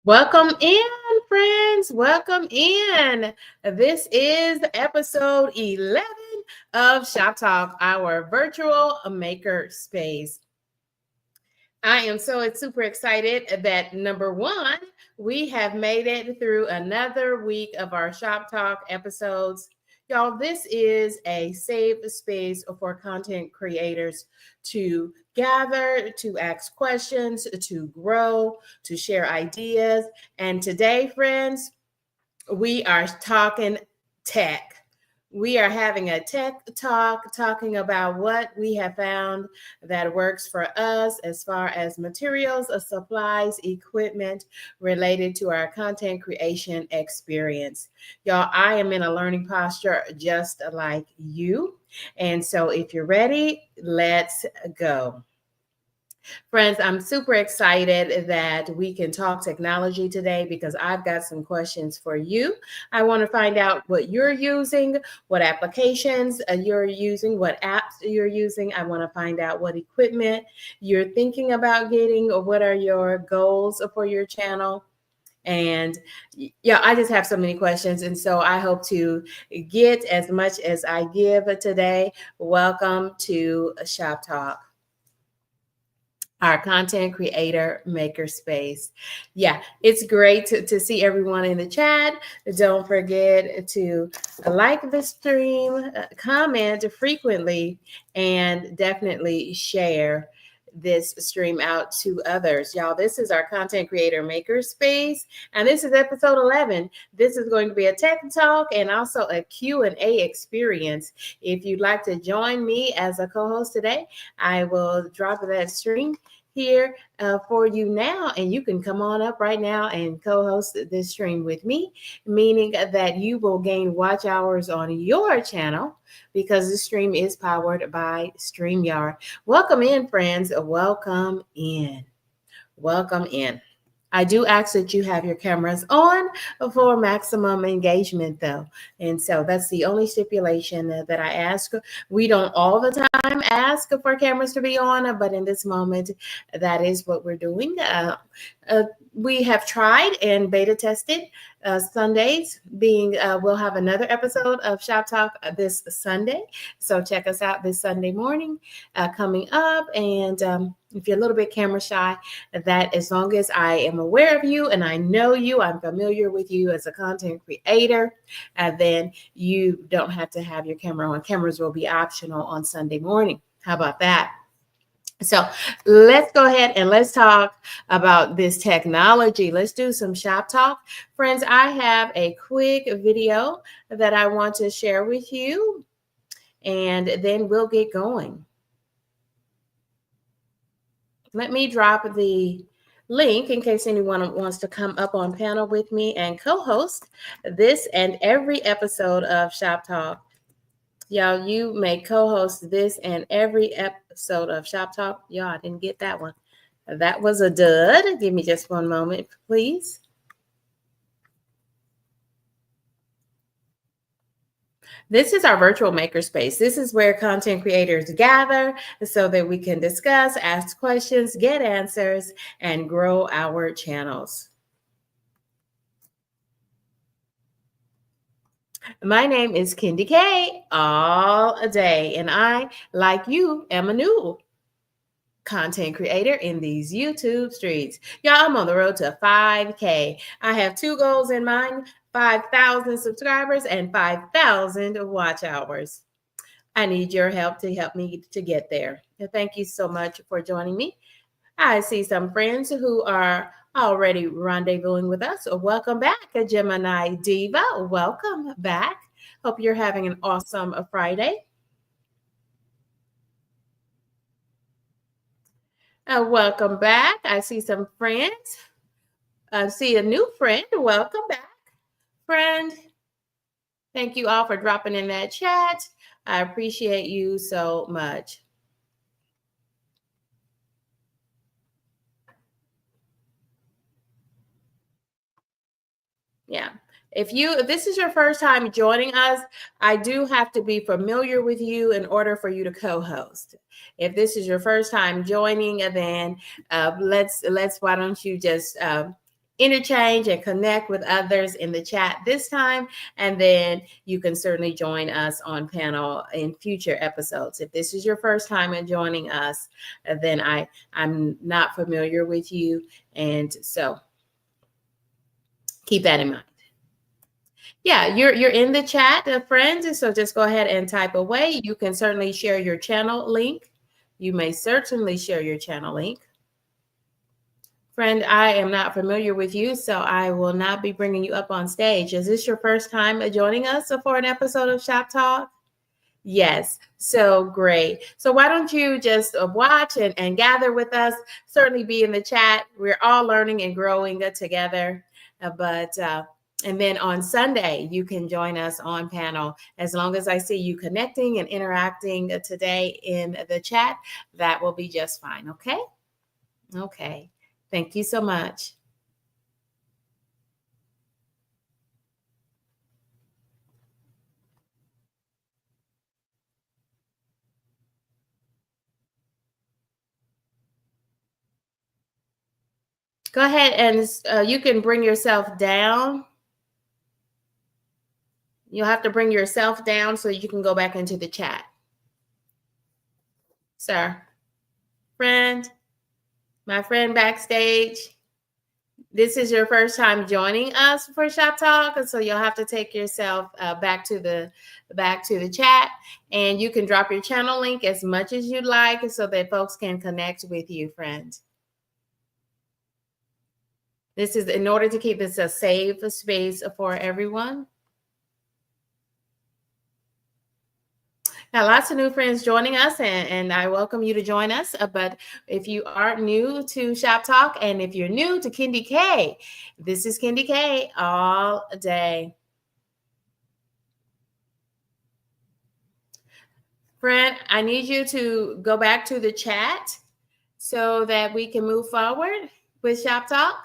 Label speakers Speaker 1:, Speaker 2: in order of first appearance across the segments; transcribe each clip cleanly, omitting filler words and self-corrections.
Speaker 1: Welcome in, friends. Welcome in. This is episode 11 of Shop Talk, our virtual maker space. I am super excited that number one, we have made it through another week of our Shop Talk episodes. Y'all, this is a safe space for content creators to gather, to ask questions, to grow, to share ideas. And today, friends, we are talking tech. We are having a tech talk, talking about what we have found that works for us as far as materials, supplies, equipment related to our content creation experience. Y'all, I am in a learning posture just like you. And so if you're ready, let's go. Friends, I'm super excited that we can talk technology today because I've got some questions for you. I want to find out what you're using, what applications you're using, what apps you're using. I want to find out what equipment you're thinking about getting or what are your goals for your channel. And yeah, I just have so many questions. And so I hope to get as much as I give today. Welcome to Shop Talk, our content creator makerspace. Yeah, it's great to see everyone in the chat. Don't forget to like the stream, comment frequently, and definitely share this stream out to others. Y'all, this is our content creator makerspace, and this is episode 11. This is going to be a tech talk and also a Q&A experience. If you'd like to join me as a co-host today, I will drop that stream here for you now, and you can come on up right now and co-host this stream with me, meaning that you will gain watch hours on your channel because the stream is powered by StreamYard. Welcome in, friends. Welcome in. Welcome in. I do ask that you have your cameras on for maximum engagement, though. And so that's the only stipulation that I ask. We don't all the time ask for cameras to be on, but in this moment, that is what we're doing. We have tried and beta tested Sundays we'll have another episode of Shop Talk this Sunday. So check us out this Sunday morning coming up. And if you're a little bit camera shy, that as long as I am aware of you and I know you, I'm familiar with you as a content creator, then you don't have to have your camera on. Cameras will be optional on Sunday morning. How about that? So let's go ahead and let's talk about this technology. Let's do some shop talk. Friends, I have a quick video that I want to share with you, and then we'll get going. Let me drop the link in case anyone wants to come up on panel with me and co-host this and every episode of Shop Talk. Y'all, you may co-host this and every episode of Shop Talk. Y'all, I didn't get that one. That was a dud. Give me just one moment, please. This is our virtual makerspace. This is where content creators gather so that we can discuss, ask questions, get answers, and grow our channels. My name is Kendi K, all day, and I, like you, am a new content creator in these YouTube streets. Y'all, I'm on the road to 5K. I have two goals in mind: 5,000 subscribers and 5,000 watch hours. I need your help to help me to get there. And thank you so much for joining me. I see some friends who are already rendezvousing with us. Welcome back, Gemini Diva. Welcome back. Hope you're having an awesome Friday. Welcome back. I see some friends. I see a new friend. Welcome back, friend. Thank you all for dropping in that chat. I appreciate you so much. Yeah. If this is your first time joining us, I do have to be familiar with you in order for you to co-host. If this is your first time joining, then why don't you just interchange and connect with others in the chat this time. And then you can certainly join us on panel in future episodes. If this is your first time in joining us, then I'm not familiar with you. And so keep that in mind. Yeah, you're in the chat, friends. So just go ahead and type away. You can certainly share your channel link. You may certainly share your channel link. Friend, I am not familiar with you, so I will not be bringing you up on stage. Is this your first time joining us for an episode of Shop Talk? Yes, so great. So why don't you just watch and gather with us? Certainly be in the chat. We're all learning and growing together. And then on Sunday, you can join us on panel. As long as I see you connecting and interacting today in the chat, that will be just fine, okay? Okay. Thank you so much. Go ahead and you can bring yourself down. You'll have to bring yourself down so you can go back into the chat. Sir, friend, my friend backstage, this is your first time joining us for Shop Talk, and so you'll have to take yourself back to the chat, and you can drop your channel link as much as you'd like so that folks can connect with you, friend. This is in order to keep this a safe space for everyone. Now, lots of new friends joining us, and I welcome you to join us. But if you are new to Shop Talk, and if you're new to Kendi K, this is Kendi K all day. Friend, I need you to go back to the chat so that we can move forward with Shop Talk.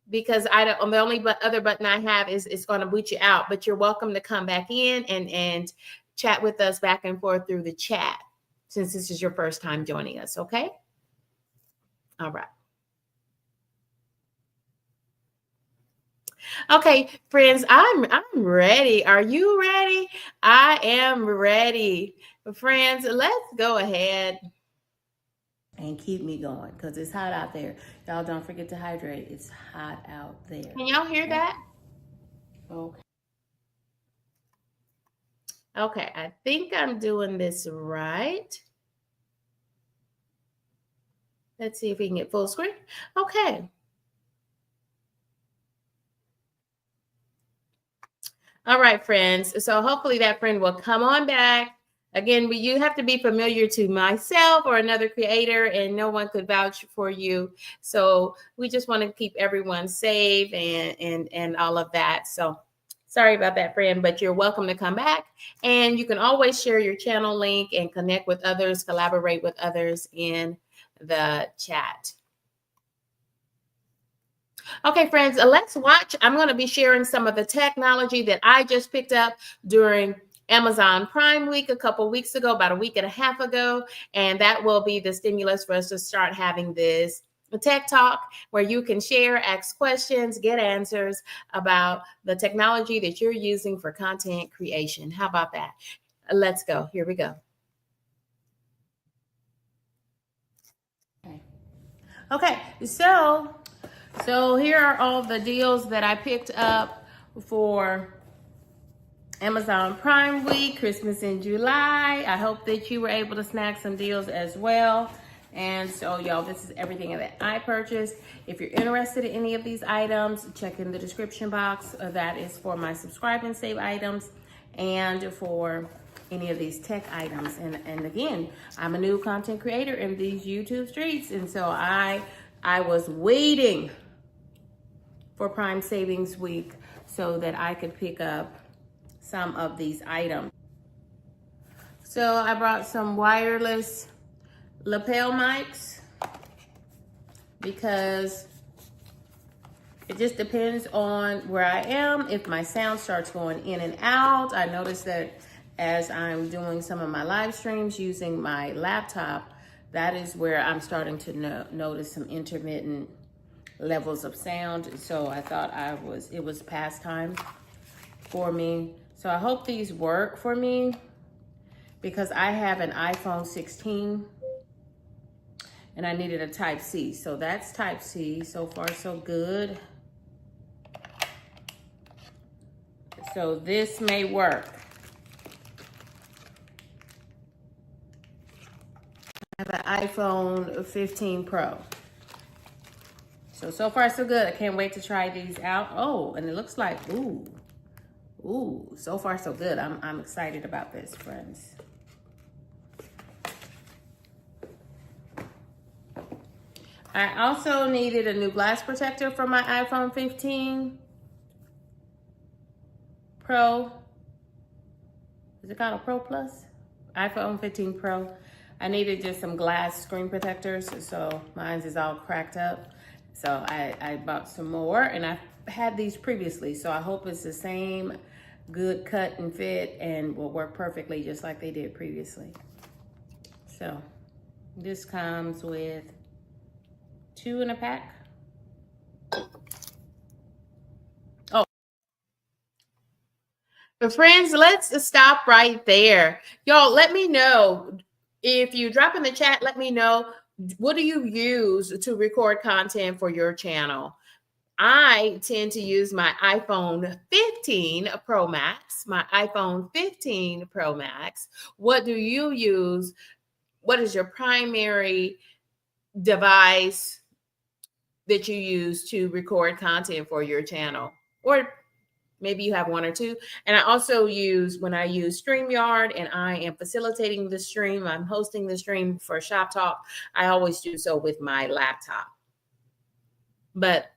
Speaker 1: Because the only other button I have is going to boot you out, but you're welcome to come back in and chat with us back and forth through the chat since this is your first time joining us, okay? All right. Okay, friends, I'm ready. Are you ready? I am ready. Friends, let's go ahead
Speaker 2: and keep me going because it's hot out there. Y'all don't forget to hydrate. It's hot out there.
Speaker 1: Can y'all hear that?
Speaker 2: Okay.
Speaker 1: Okay, I think I'm doing this right. Let's see if we can get full screen. Okay. All right, friends. So hopefully that friend will come on back. Again, you have to be familiar to myself or another creator, and no one could vouch for you. So we just want to keep everyone safe and all of that. So sorry about that, friend, but you're welcome to come back. And you can always share your channel link and connect with others, collaborate with others in the chat. Okay, friends, let's watch. I'm going to be sharing some of the technology that I just picked up during Amazon Prime Week a couple weeks ago, about a week and a half ago. And that will be the stimulus for us to start having this Tech Talk where you can share, ask questions, get answers about the technology that you're using for content creation. How about that? Let's go. Here we go. Okay, so here are all the deals that I picked up for Amazon Prime Week, Christmas in July. I hope that you were able to snag some deals as well. And so, y'all, this is everything that I purchased. If you're interested in any of these items, check in the description box. That is for my subscribe and save items and for any of these tech items. And again, I'm a new content creator in these YouTube streets. And so I was waiting for Prime Savings Week so that I could pick up some of these items. So I brought some wireless lapel mics because it just depends on where I am. If my sound starts going in and out, I notice that as I'm doing some of my live streams using my laptop, that is where I'm starting to notice some intermittent
Speaker 2: levels of sound. So I thought it was past time for me. So I hope these work for me because I have an iPhone 16 and I needed a Type-C. So that's Type-C. So far, so good. So this may work. I have an iPhone 15 Pro. So far so good. I can't wait to try these out. Oh, and it looks like, ooh, so far so good. I'm excited about this, friends. I also needed a new glass protector for my iPhone 15 Pro. Is it called a Pro Plus? iPhone 15 Pro. I needed just some glass screen protectors, so mine is all cracked up. So I bought some more, and I've had these previously, so I hope it's the same good cut and fit and will work perfectly just like they did previously. So this comes with 2 in a pack.
Speaker 1: But friends, let's stop right there. Y'all, let me know if you drop in the chat. Let me know, what do you use to record content for your channel? I tend to use my iPhone 15 Pro Max, my iPhone 15 Pro Max. What do you use? What is your primary device that you use to record content for your channel? Or maybe you have one or two. And I also use, when I use StreamYard and I am facilitating the stream, I'm hosting the stream for Shoptalk, I always do so with my laptop. But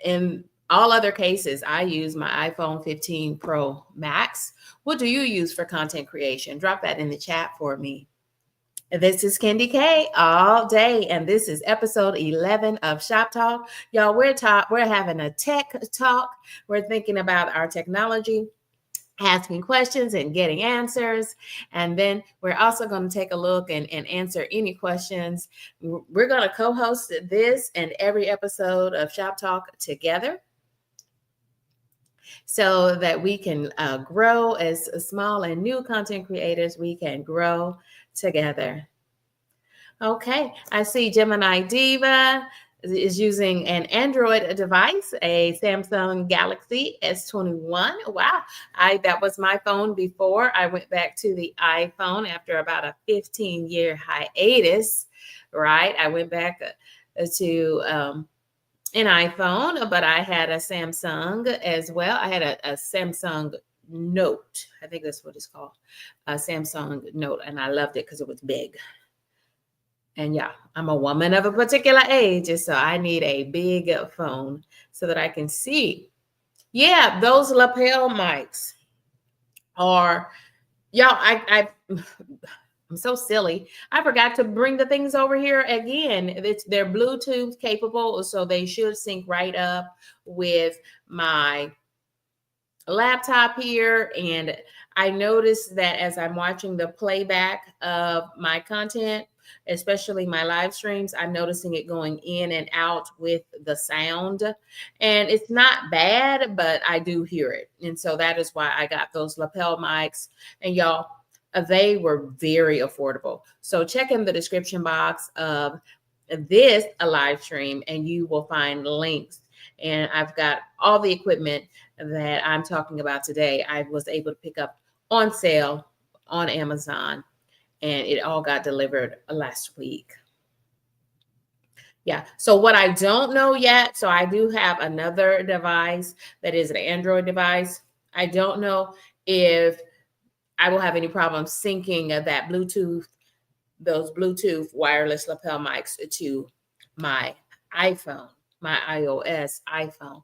Speaker 1: in all other cases, I use my iPhone 15 Pro Max. What do you use for content creation? Drop that in the chat for me. This is Kendi K all day, and this is episode 11 of Shop Talk. Y'all, we're having a tech talk. We're thinking about our technology, asking questions and getting answers. And then we're also going to take a look and answer any questions. We're going to co-host this and every episode of Shop Talk together, so that we can grow as small and new content creators. We can grow together. Okay, I see Gemini Diva is using an Android device, a Samsung Galaxy S21. Wow, that was my phone before I went back to the iPhone after about a 15-year hiatus, right? I went back to an iPhone, but I had a Samsung as well. I had a Samsung Note. I think that's what it's called, a Samsung Note, and I loved it because it was big. And yeah, I'm a woman of a particular age, so I need a big phone so that I can see. Yeah, those lapel mics are, y'all, I'm so silly. I forgot to bring the things over here again. They're Bluetooth capable, so they should sync right up with my laptop here. And I noticed that as I'm watching the playback of my content, especially my live streams, I'm noticing it going in and out with the sound. And it's not bad, but I do hear it. And so that is why I got those lapel mics. And y'all, they were very affordable. So check in the description box of this live stream and you will find links. And I've got all the equipment that I'm talking about today. I was able to pick up on sale on Amazon, and it all got delivered last week. Yeah. So what I don't know yet, so I do have another device that is an Android device. I don't know if I will have any problems syncing that Bluetooth, those Bluetooth wireless lapel mics to my iPhone, my iOS iPhone.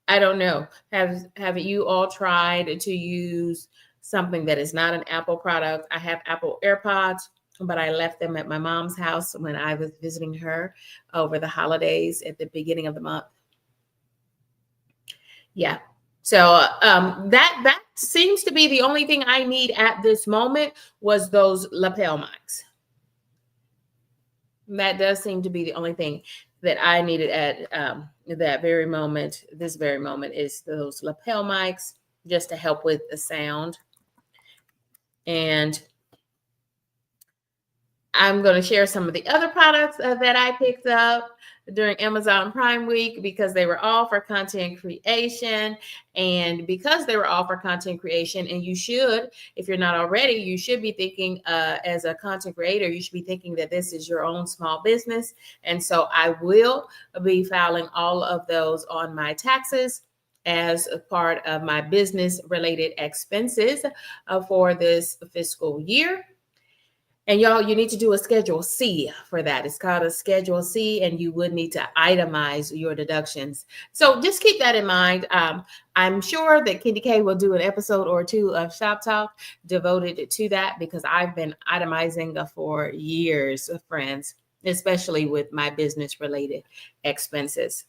Speaker 1: I don't know. Have you all tried to use something that is not an Apple product? I have Apple AirPods, but I left them at my mom's house when I was visiting her over the holidays at the beginning of the month. Yeah. So that seems to be the only thing I need at this moment was those lapel mics. That does seem to be the only thing. that I needed at that very moment, this very moment, is those lapel mics, just to help with the sound. And I'm going to share some of the other products that I picked up during Amazon Prime Week, because they were all for content creation. And because they were all for content creation, and you should, if you're not already, you should be thinking as a content creator, you should be thinking that this is your own small business. And so I will be filing all of those on my taxes as a part of my business related expenses for this fiscal year. And y'all, you need to do a Schedule C for that. It's called a Schedule C, and you would need to itemize your deductions. So just keep that in mind. I'm sure that Kendy K will do an episode or two of Shop Talk devoted to that, because I've been itemizing for years, friends, especially with my business-related expenses.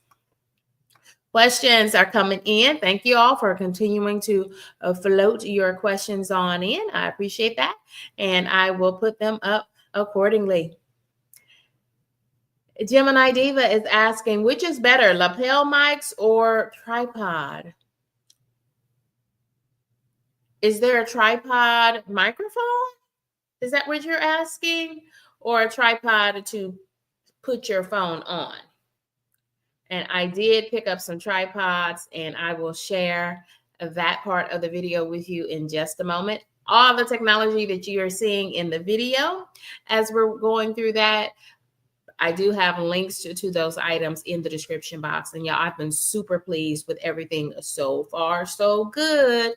Speaker 1: Questions are coming in. Thank you all for continuing to float your questions on in. I appreciate that. And I will put them up accordingly. Gemini Diva is asking, which is better, lapel mics or tripod? Is there a tripod microphone? Is that what you're asking? Or a tripod to put your phone on? And I did pick up some tripods, and I will share that part of the video with you in just a moment. All the technology that you are seeing in the video as we're going through that, I do have links to those items in the description box. And y'all, I've been super pleased with everything so far. So good.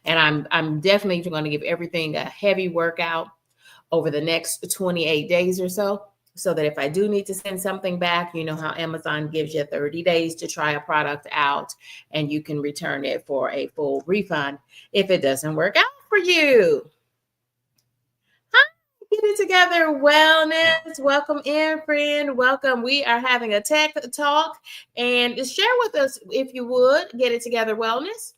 Speaker 1: And I'm definitely going to give everything a heavy workout over the next 28 days or so that if I do need to send something back, you know how Amazon gives you 30 days to try a product out, and you can return it for a full refund if it doesn't work out for you. Hi, Get It Together Wellness. Welcome in, friend. Welcome. We are having a tech talk, and share with us, if you would, Get It Together Wellness,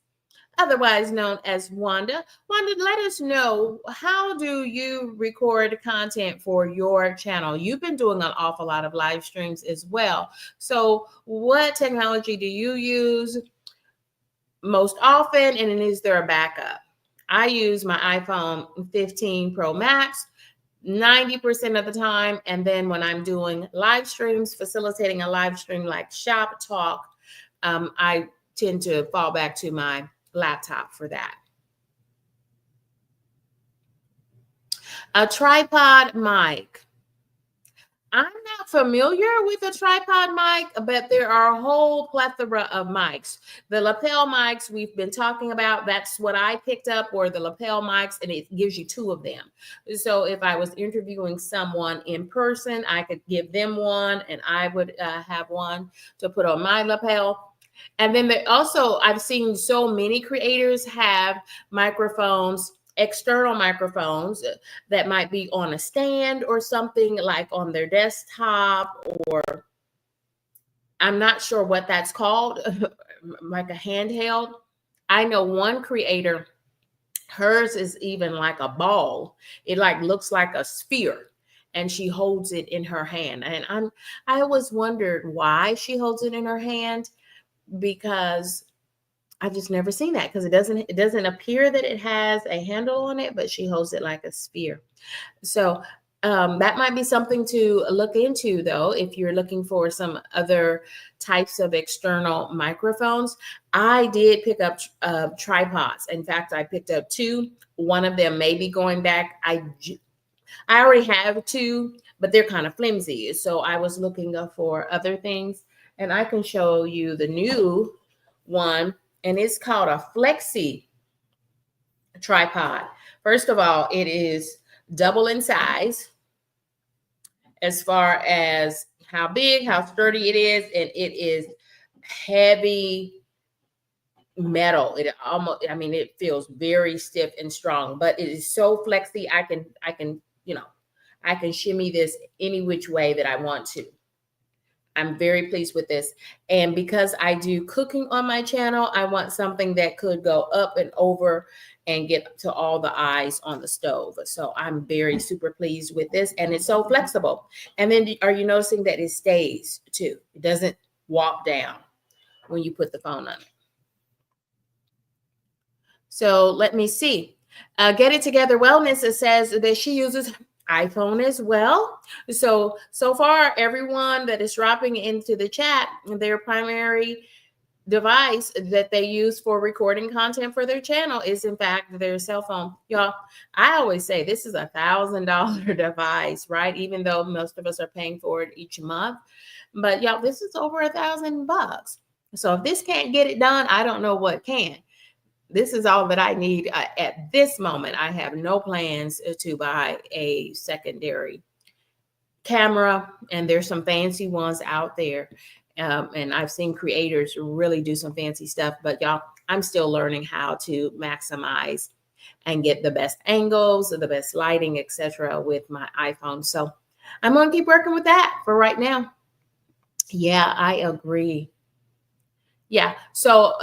Speaker 1: otherwise known as Wanda. Wanda, let us know, how do you record content for your channel? You've been doing an awful lot of live streams as well. So what technology do you use most often, and is there a backup? I use my iPhone 15 Pro Max 90% of the time. And then when I'm doing live streams, facilitating a live stream like Shop Talk, I tend to fall back to my laptop for that. A tripod mic. I'm not familiar with a tripod mic, but there are a whole plethora of mics. The lapel mics we've been talking about, that's what I picked up, were the lapel mics, and it gives you two of them. So if I was interviewing someone in person, I could give them one, and I would have one to put on my lapel. And then I've seen so many creators have microphones, external microphones that might be on a stand or something, like on their desktop, or I'm not sure what that's called, like a handheld. I know one creator, hers is even like a ball. It like looks like a sphere, and she holds it in her hand. And I always wondered why she holds it in her hand, because I've just never seen that, because it doesn't appear that it has a handle on it, but she holds it like a sphere. So that might be something to look into, though, if you're looking for some other types of external microphones. I did pick up tripods. In fact, I picked up two. One of them may be going back. I already have two, but they're kind of flimsy. So I was looking for other things, and I can show you the new one. And it's called a Flexi tripod. First of all, it is double in size as far as how big, how sturdy it is, and it is heavy metal. It feels very stiff and strong, but it is so flexy. I can shimmy this any which way that I want to. I'm very pleased with this. And because I do cooking on my channel, I want something that could go up and over and get to all the eyes on the stove. So I'm very super pleased with this, and it's so flexible. And then are you noticing that it stays too? It doesn't walk down when you put the phone on it. So let me see. Get It Together Wellness, it says that she uses iPhone as well. So far, everyone that is dropping into the chat, their primary device that they use for recording content for their channel is in fact their cell phone. Y'all, I always say this is $1,000 device, right? Even though most of us are paying for it each month, but y'all, this is over $1,000. So if this can't get it done, I don't know what can. This is all that I need at this moment. I have no plans to buy a secondary camera, and there's some fancy ones out there. And I've seen creators really do some fancy stuff, but y'all, I'm still learning how to maximize and get the best angles, the best lighting, etc. with my iPhone. So I'm going to keep working with that for right now. Yeah, I agree. Yeah. So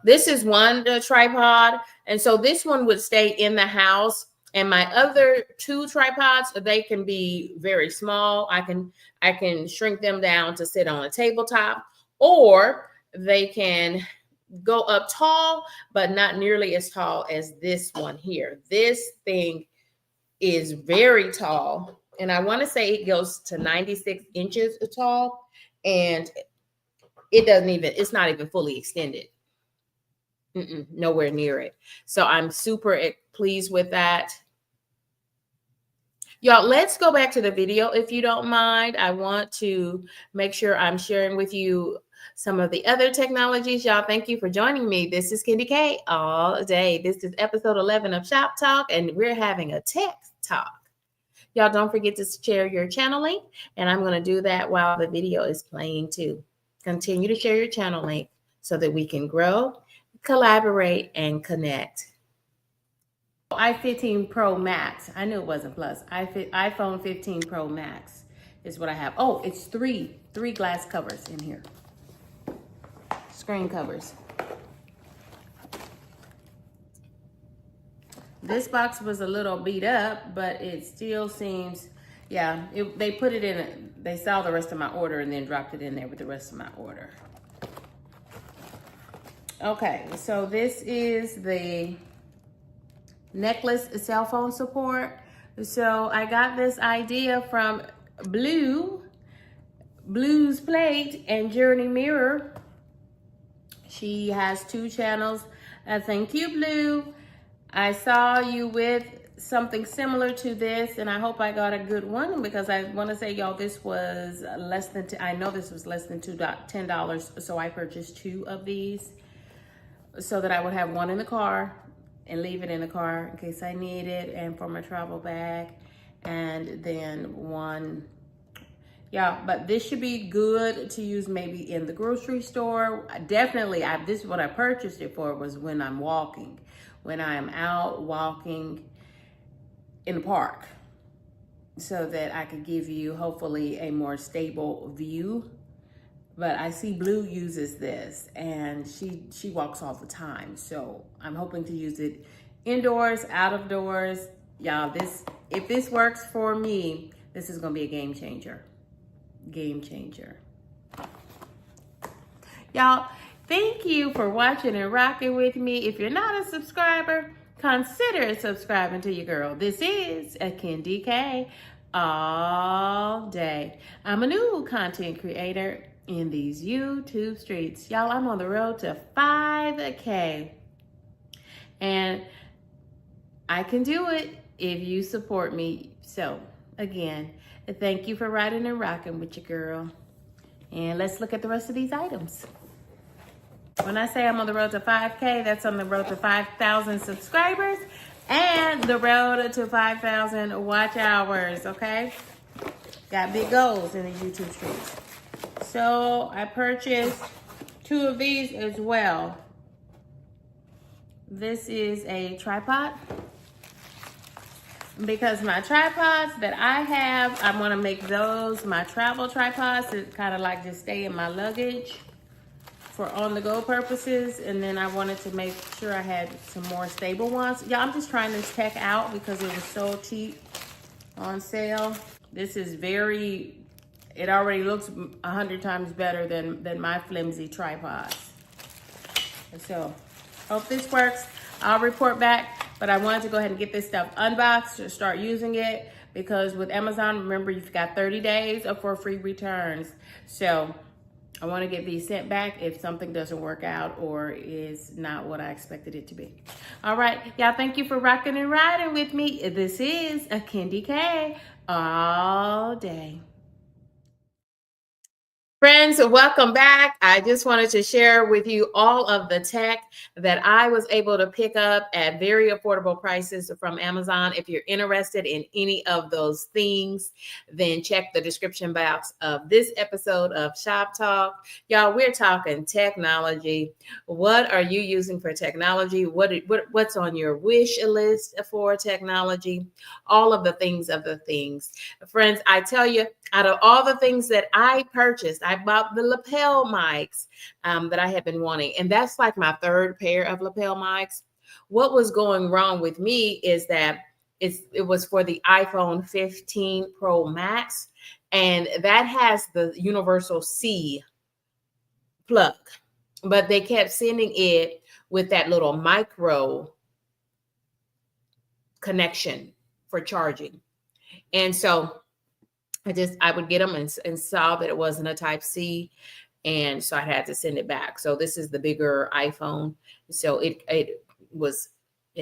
Speaker 1: this is one tripod. And so this one would stay in the house. And my other two tripods, they can be very small. I can shrink them down to sit on a tabletop, or they can go up tall, but not nearly as tall as this one here. This thing is very tall. And I want to say it goes to 96 inches tall. And it's not even fully extended. Nowhere near it. So I'm super pleased with that. Y'all, let's go back to the video if you don't mind. I want to make sure I'm sharing with you some of the other technologies. Y'all, thank you for joining me. This is Candy K all day. This is episode 11 of Shop Talk, and we're having a tech talk. Y'all, don't forget to share your channel link, and I'm going to do that while the video is playing too. Continue to share your channel link so that we can grow, collaborate, and connect.
Speaker 2: i15 Pro Max. I knew it wasn't Plus. iPhone 15 Pro Max is what I have. Oh, it's three glass covers in here. Screen covers. This box was a little beat up, but it still seems, yeah, they put it in, they saw the rest of my order and then dropped it in there with the rest of my order. Okay, so this is the necklace cell phone support. So I got this idea from Blue's Plate and Journey Mirror. She has 2 channels. Thank you, Blue. I saw you with something similar to this, and I hope I got a good one, because I want to say, y'all, this was less than, I know this was less than $10, so I purchased 2 of these so that I would have one in the car and leave it in the car in case I need it, and for my travel bag, and then one. Yeah, but this should be good to use maybe in the grocery store. Definitely, this is what I purchased it for, was when I'm walking. When I am out walking in the park, so that I could give you hopefully a more stable view. But I see Blue uses this, and she walks all the time. So I'm hoping to use it indoors, out of doors. Y'all, if this works for me, this is gonna be a game changer. Game changer. Y'all, thank you for watching and rocking with me. If you're not a subscriber, consider subscribing to your girl. This is a Candy K all day. I'm a new content creator in these YouTube streets. Y'all, I'm on the road to 5K. And I can do it if you support me. So, again, thank you for riding and rocking with your girl. And let's look at the rest of these items. When I say I'm on the road to 5K, that's on the road to 5,000 subscribers and the road to 5,000 watch hours, okay? Got big goals in the YouTube streets. So I purchased 2 of these as well. This is a tripod. because my tripods that I have, I want to make those my travel tripods that kind of like just stay in my luggage for on-the-go purposes. And then I wanted to make sure I had some more stable ones. Yeah, I'm just trying this tech out because it was so cheap on sale. This is very, it already looks 100 times better than my flimsy tripods. So hope this works. I'll report back, but I wanted to go ahead and get this stuff unboxed to start using it, because with Amazon, remember, you've got 30 days for free returns. So I want to get these sent back if something doesn't work out or is not what I expected it to be. All right, y'all, thank you for rocking and riding with me. This is a Kendi K all day.
Speaker 1: Friends, welcome back. I just wanted to share with you all of the tech that I was able to pick up at very affordable prices from Amazon. If you're interested in any of those things, then check the description box of this episode of Shop Talk. Y'all, we're talking technology. What are you using for technology? What's on your wish list for technology? All of the things Friends, I tell you, out of all the things that I purchased, I bought the lapel mics that I had been wanting. And that's like my third pair of lapel mics. What was going wrong with me is that it was for the iPhone 15 Pro Max. And that has the universal C plug. But they kept sending it with that little micro connection for charging. And so I would get them and saw that it wasn't a type C. And so I had to send it back. So this is the bigger iPhone. So it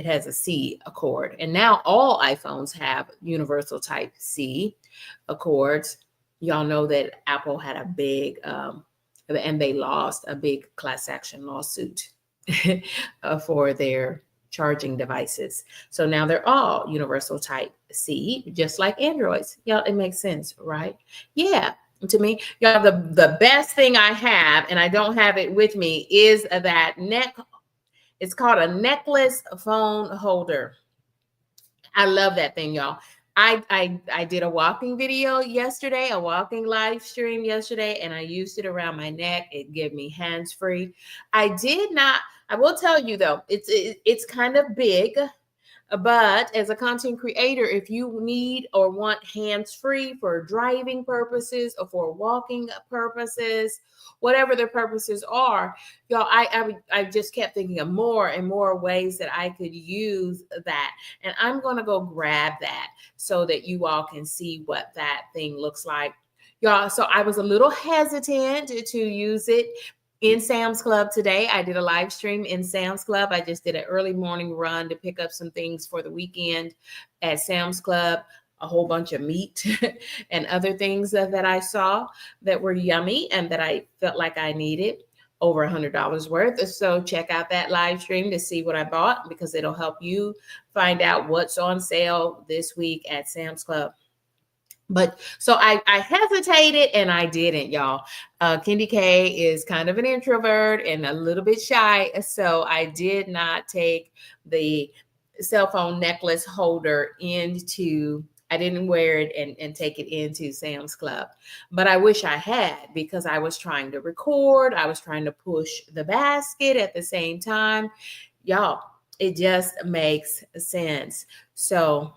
Speaker 1: has a C accord. And now all iPhones have universal type C accords. Y'all know that Apple had a big, and they lost a big class action lawsuit for their charging devices. So now they're all universal type C, just like Androids. Y'all, it makes sense, right? Yeah. To me, y'all, the best thing I have, and I don't have it with me, is that it's called a necklace phone holder. I love that thing, y'all. I did a walking video yesterday, a walking live stream yesterday, and I used it around my neck. It gave me hands-free. I will tell you though, it's kind of big. But as a content creator, if you need or want hands-free for driving purposes or for walking purposes, whatever the purposes are, y'all, I just kept thinking of more and more ways that I could use that. And I'm going to go grab that so that you all can see what that thing looks like. Y'all, so I was a little hesitant to use it in Sam's Club today. I did a live stream in Sam's Club. I just did an early morning run to pick up some things for the weekend at Sam's Club, a whole bunch of meat and other things that I saw that were yummy and that I felt like I needed, over $100 worth. So check out that live stream to see what I bought, because it'll help you find out what's on sale this week at Sam's Club. But so I hesitated and I didn't, y'all. Kendi K is kind of an introvert and a little bit shy. So I did not take the cell phone necklace holder I didn't wear it and take it into Sam's Club. But I wish I had, because I was trying to record. I was trying to push the basket at the same time. Y'all, it just makes sense. So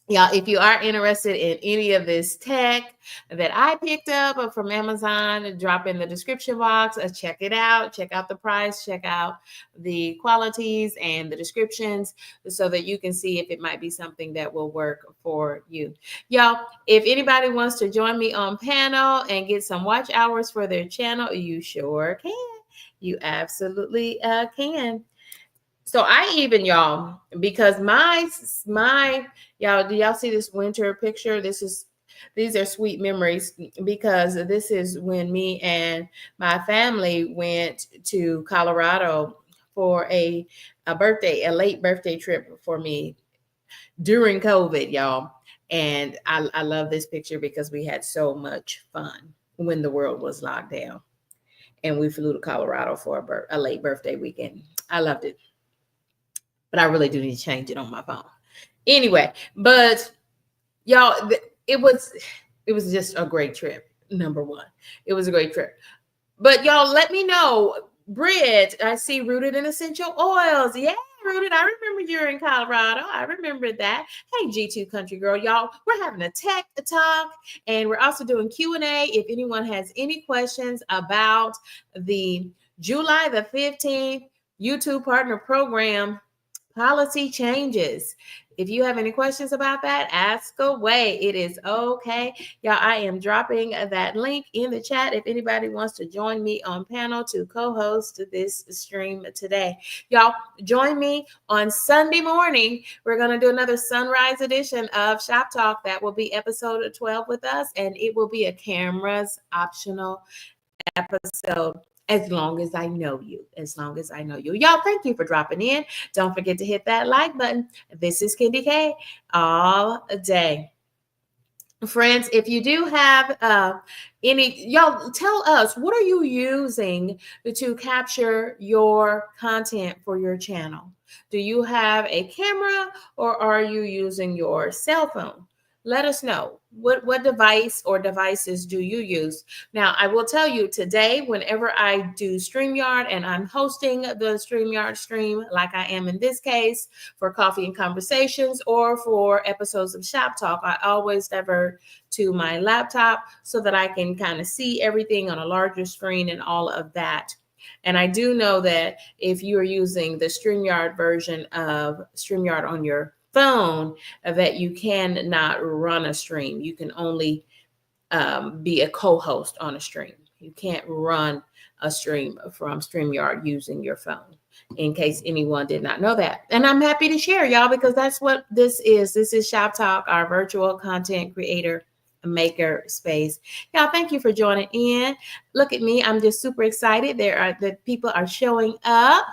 Speaker 1: yeah, if you are interested in any of this tech that I picked up from Amazon, drop in the description box, check it out, check out the price, check out the qualities and the descriptions so that you can see if it might be something that will work for you. Y'all, if anybody wants to join me on panel and get some watch hours for their channel, you sure can. You absolutely can. So I even, y'all, because y'all, do y'all see this winter picture? These are sweet memories, because this is when me and my family went to Colorado for a late birthday trip for me during COVID, y'all. And I love this picture because we had so much fun when the world was locked down. And we flew to Colorado for a late birthday weekend. I loved it. But I really do need to change it on my phone. Anyway, but y'all, it was just a great trip. Number one, it was a great trip. But y'all, let me know. Brit, I see Rooted in Essential Oils. Yeah, Rooted. I remember you're in Colorado. I remember that. Hey, G2 Country Girl, y'all. We're having a tech talk, and we're also doing Q&A. If anyone has any questions about the July the 15th YouTube Partner Program policy changes. If you have any questions about that, ask away. It is okay. Y'all, I am dropping that link in the chat if anybody wants to join me on panel to co-host this stream today. Y'all, join me on Sunday morning. We're going to do another sunrise edition of Shop Talk. That will be episode 12 with us, and it will be a cameras optional episode. As long as I know you, as long as I know you. Y'all, thank you for dropping in. Don't forget to hit that like button. This is Candy K all day. Friends, if you do have any, y'all tell us, what are you using to capture your content for your channel? Do you have a camera or are you using your cell phone? Let us know. What device or devices do you use? Now, I will tell you today, whenever I do StreamYard and I'm hosting the StreamYard stream, like I am in this case, for Coffee and Conversations or for episodes of Shop Talk, I always divert to my laptop so that I can kind of see everything on a larger screen and all of that. And I do know that if you are using the StreamYard version of StreamYard on your phone, that you cannot run a stream. You can only be a co-host on a stream. You can't run a stream from StreamYard using your phone, in case anyone did not know that. And I'm happy to share, y'all, because that's what this is. This is Shop Talk, our virtual content creator maker space. Y'all, thank you for joining in. Look at me. I'm just super excited. The people are showing up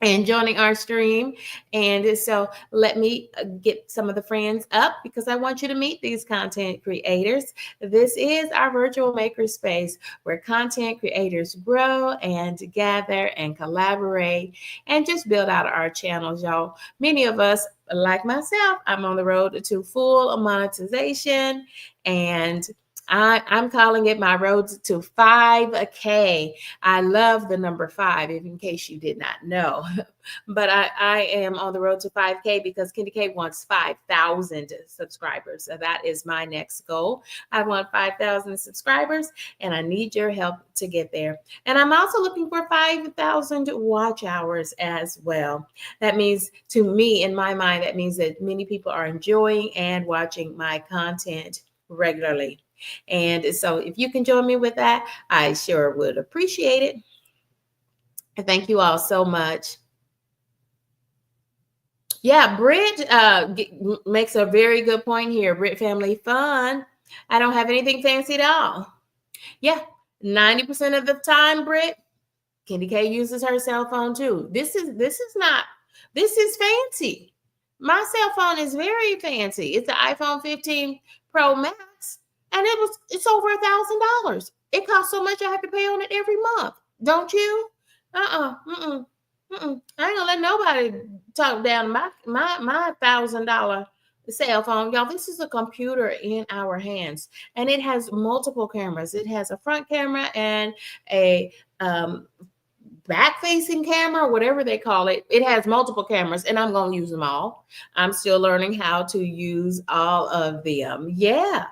Speaker 1: and joining our stream. And so let me get some of the friends up because I want you to meet these content creators. This is our virtual makerspace where content creators grow and gather and collaborate and just build out our channels, y'all. Many of us, like myself, I'm on the road to full monetization, and I'm calling it my road to 5K. I love the number 5, in case you did not know. But I am on the road to 5K because Candy K wants 5,000 subscribers. So that is my next goal. I want 5,000 subscribers, and I need your help to get there. And I'm also looking for 5,000 watch hours as well. That means, to me, in my mind, that means that many people are enjoying and watching my content regularly. And so if you can join me with that, I sure would appreciate it. And thank you all so much. Yeah, Brit makes a very good point here. Brit Family Fun. I don't have anything fancy at all. Yeah, 90% of the time, Brit, Candy K uses her cell phone too. This is fancy. My cell phone is very fancy. It's the iPhone 15 Pro Max, and it's over $1,000. It costs so much I have to pay on it every month. Don't you? I ain't gonna let nobody talk down my $1,000 cell phone. Y'all, this is a computer in our hands, and it has multiple cameras. It has a front camera and a back-facing camera, whatever they call it. It has multiple cameras, and I'm going to use them all. I'm still learning how to use all of them. Yeah.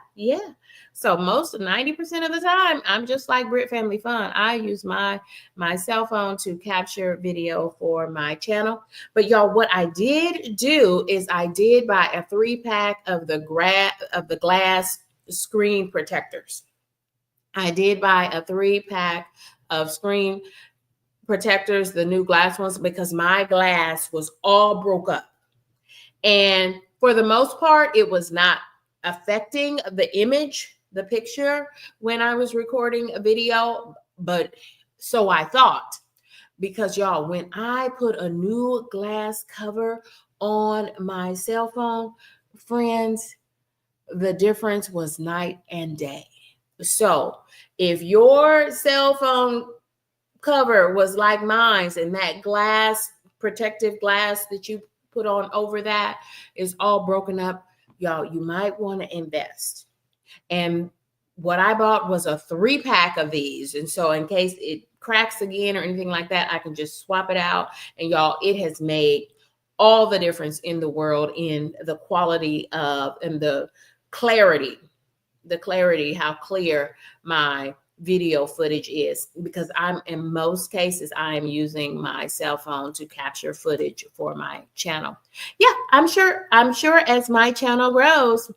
Speaker 1: So most 90% of the time, I'm just like Brit Family Fun. I use my cell phone to capture video for my channel. But y'all, what I did do is I did buy a 3-pack of the glass screen protectors. I did buy a 3-pack of screen protectors, the new glass ones, because my glass was all broke up. And for the most part, it was not affecting the image, the picture, when I was recording a video. But so I thought, because y'all, when I put a new glass cover on my cell phone, friends, the difference was night and day. So if your cell phone cover was like mine, and that glass, protective glass that you put on over that is all broken up. Y'all, you might want to invest. And what I bought was a 3-pack of these. And so in case it cracks again or anything like that, I can just swap it out. And y'all, it has made all the difference in the world in the quality of and the clarity, how clear my video footage is, because I'm in most cases I am using my cell phone to capture footage for my channel. Yeah, I'm sure as my channel grows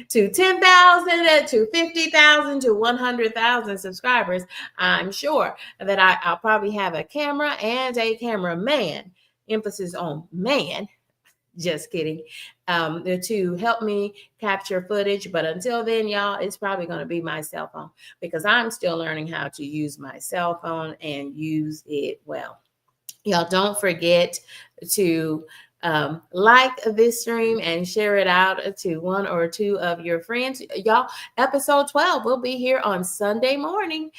Speaker 1: to 10,000 to 50,000 to 100,000 subscribers, I'm sure that I'll probably have a camera and a cameraman, emphasis on man, just kidding, to help me capture footage. But until then, y'all, it's probably going to be my cell phone, because I'm still learning how to use my cell phone and use it well. Y'all, don't forget to like this stream and share it out to 1 or 2 of your friends. Y'all, episode 12 will be here on Sunday morning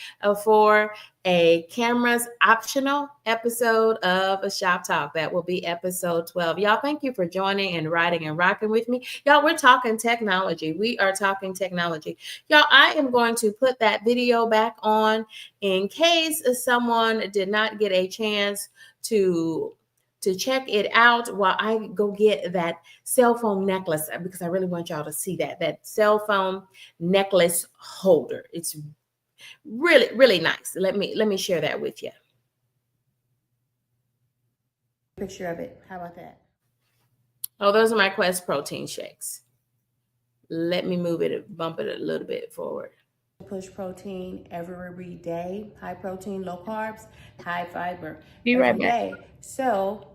Speaker 1: for a cameras optional episode of a Shop Talk. That will be episode 12. Y'all, thank you for joining and riding and rocking with me. Y'all, we're talking technology. We are talking technology. Y'all, I am going to put that video back on in case someone did not get a chance to check it out while I go get that cell phone necklace, because I really want y'all to see that cell phone necklace holder. It's really, really nice. Let me share that with you.
Speaker 2: Picture of it. How about that?
Speaker 1: Oh, those are my Quest protein shakes. Let me bump it a little bit forward.
Speaker 2: Push protein every day, high protein, low carbs, high fiber.
Speaker 1: Be right back.
Speaker 2: Day. So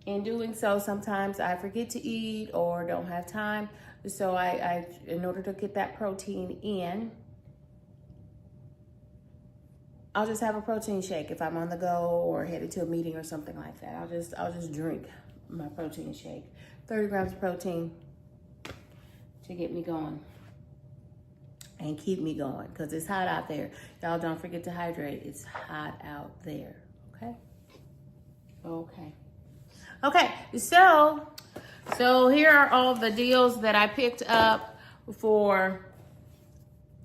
Speaker 2: in doing so, sometimes I forget to eat or don't have time. So I in order to get that protein in, I'll just have a protein shake if I'm on the go or headed to a meeting or something like that. I'll just drink my protein shake. 30 grams of protein to get me going and keep me going, because it's hot out there. Y'all, don't forget to hydrate. It's hot out there. Okay, so here are all the deals that I picked up for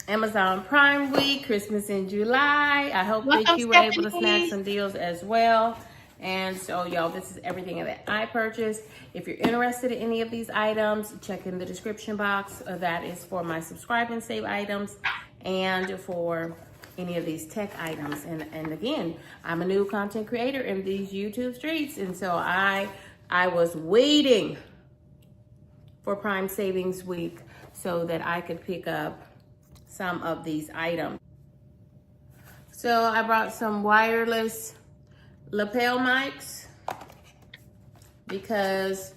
Speaker 2: Amazon Prime Week, Christmas in July. I hope that you were able to snag some deals as well. And so, y'all, this is everything that I purchased. If you're interested in any of these items, check in the description box. That is for my subscribe and save items and for any of these tech items. And again, I'm a new content creator in these YouTube streets. And so I was waiting for Prime Savings Week so that I could pick up some of these items. So I brought some wireless lapel mics because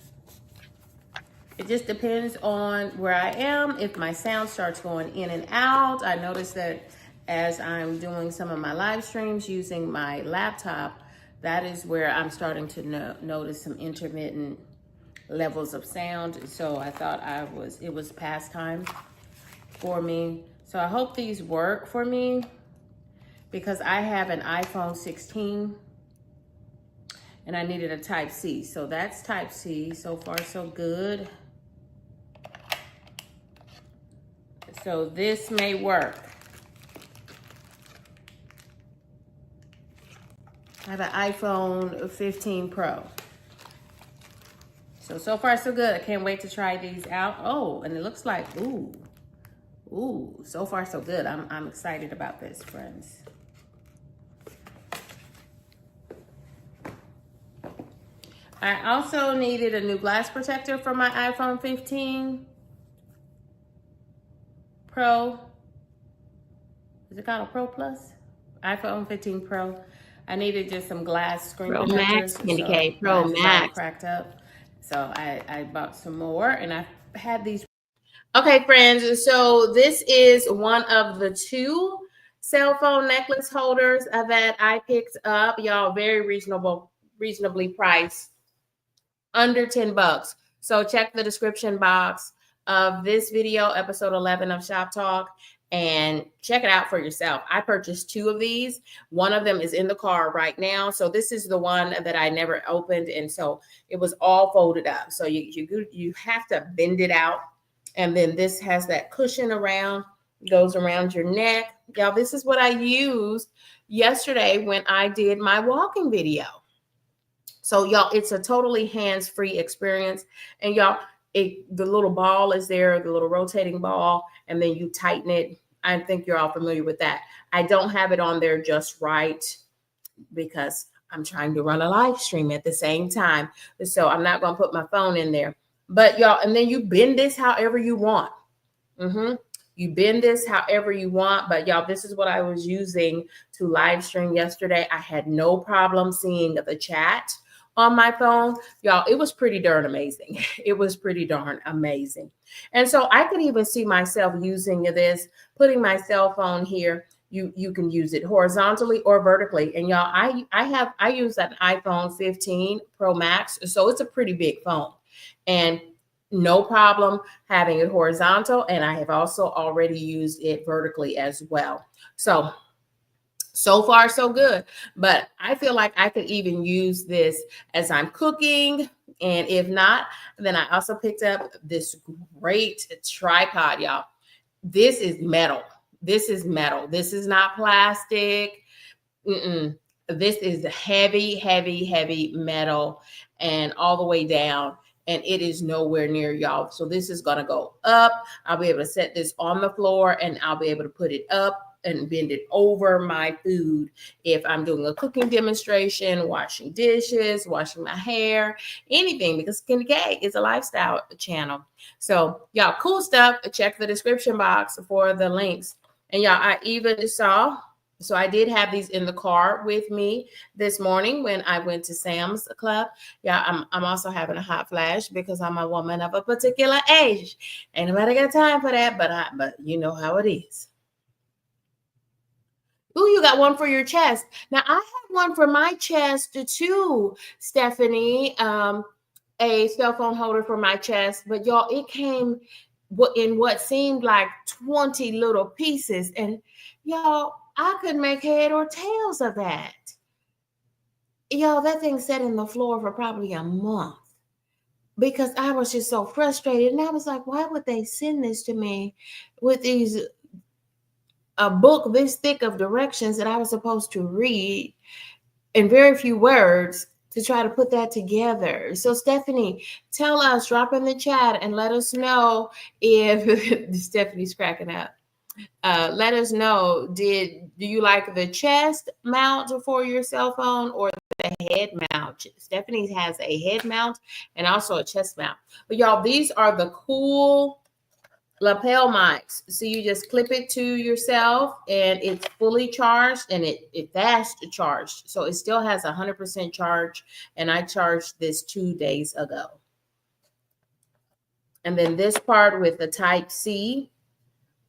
Speaker 2: it just depends on where I am. If my sound starts going in and out, I notice that as I'm doing some of my live streams using my laptop, that is where I'm starting to notice some intermittent levels of sound. So I thought it was past time for me. So I hope these work for me, because I have an iPhone 16 and I needed a Type-C. So that's Type-C. So far, so good. So this may work. I have an iPhone 15 Pro. So far, so good. I can't wait to try these out. Oh, and it looks like, ooh, so far, so good. I'm excited about this, friends. I also needed a new glass protector for my iPhone 15 Pro. Is it called a Pro Plus? iPhone 15 Pro. I needed just some glass screen protectors.
Speaker 1: Pro Max.
Speaker 2: Cracked up. So I bought some more, and I had these.
Speaker 1: Okay, friends. So this is one of the 2 cell phone necklace holders that I picked up. Y'all, very reasonably priced. Under $10. So check the description box of this video, episode 11 of Shop Talk, and check it out for yourself. I purchased 2 of these. One of them is in the car right now. So this is the one that I never opened. And so it was all folded up. So you have to bend it out. And then this has that cushion around, goes around your neck. Y'all, this is what I used yesterday when I did my walking video. So y'all, it's a totally hands-free experience. And y'all, the little ball is there, the little rotating ball, and then you tighten it. I think you're all familiar with that. I don't have it on there just right because I'm trying to run a live stream at the same time. So I'm not going to put my phone in there. But y'all, and then you bend this however you want. You bend this however you want. But y'all, this is what I was using to live stream yesterday. I had no problem seeing the chat on my phone. Y'all, it was pretty darn amazing. It was pretty darn amazing. And so I could even see myself using this, putting my cell phone here. You can use it horizontally or vertically. And y'all, I use an iPhone 15 Pro Max. So it's a pretty big phone. And no problem having it horizontal. And I have also already used it vertically as well. So far, so good. But I feel like I could even use this as I'm cooking. And if not, then I also picked up this great tripod, y'all. This is metal. This is metal. This is not plastic. This is heavy, heavy, heavy metal and all the way down. And it is nowhere near y'all. So this is going to go up. I'll be able to set this on the floor and I'll be able to put it up and bend it over my food if I'm doing a cooking demonstration, washing dishes, washing my hair, anything, because Skinny K is a lifestyle channel. So y'all, cool stuff. Check the description box for the links. And y'all, I even saw, so I did have these in the car with me this morning when I went to Sam's Club. Yeah, I'm also having a hot flash because I'm a woman of a particular age. Ain't nobody got time for that, but you know how it is. Ooh, you got one for your chest. Now I have one for my chest too, Stephanie. A cell phone holder for my chest, but y'all, it came in what seemed like 20 little pieces, and y'all, I couldn't make head or tails of that. Y'all, that thing sat in the floor for probably a month because I was just so frustrated, and I was like, why would they send this to me with a book this thick of directions that I was supposed to read in very few words to try to put that together? So Stephanie, tell us, drop in the chat and let us know if Stephanie's cracking up. Let us know, do you like the chest mount for your cell phone or the head mount? Stephanie has a head mount and also a chest mount. But y'all, these are the cool lapel mics. So you just clip it to yourself and it's fully charged and it fast charged. So it still has 100% charge. And I charged this 2 days ago. And then this part with the Type-C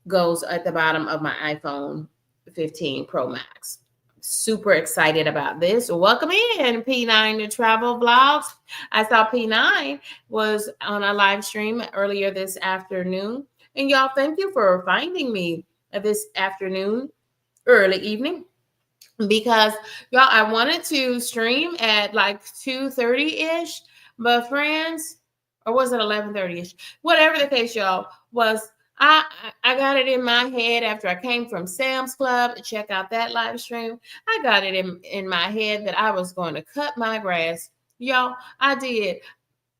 Speaker 1: goes at the bottom of my iPhone 15 Pro Max. Super excited about this. Welcome in, P9 to Travel Vlogs. I saw P9 was on a live stream earlier this afternoon. And y'all, thank you for finding me this afternoon, early evening, because y'all, I wanted to stream at like 2:30-ish, but friends, or was it 11:30-ish? Whatever the case, y'all, was I got it in my head after I came from Sam's Club to check out that live stream. I got it in my head that I was going to cut my grass. Y'all, I did.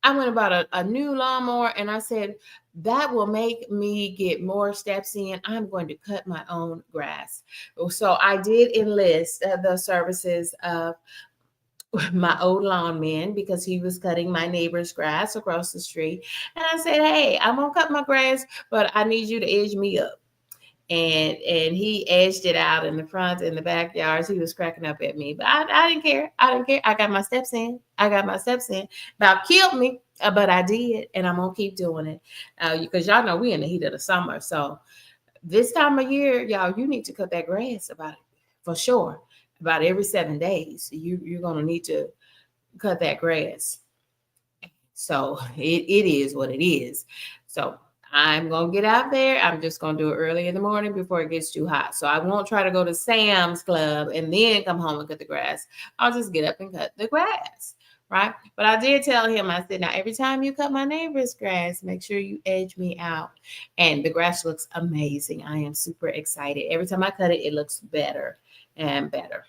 Speaker 1: I went about a new lawnmower and I said, that will make me get more steps in. I'm going to cut my own grass. So I did enlist the services of my old lawn man because he was cutting my neighbor's grass across the street. And I said, hey, I'm going to cut my grass, but I need you to edge me up. And he edged it out in the front and the backyards. He was cracking up at me, but I didn't care. I didn't care. I got my steps in. About killed me, but I did, and I'm gonna keep doing it because y'all know we in the heat of the summer. So this time of year, y'all, you need to cut that grass for sure. About every 7 days, you're gonna need to cut that grass. So it is what it is. So I'm going to get out there. I'm just going to do it early in the morning before it gets too hot. So I won't try to go to Sam's Club and then come home and cut the grass. I'll just get up and cut the grass, right? But I did tell him, I said, now every time you cut my neighbor's grass, make sure you edge me out. And the grass looks amazing. I am super excited. Every time I cut it, it looks better and better.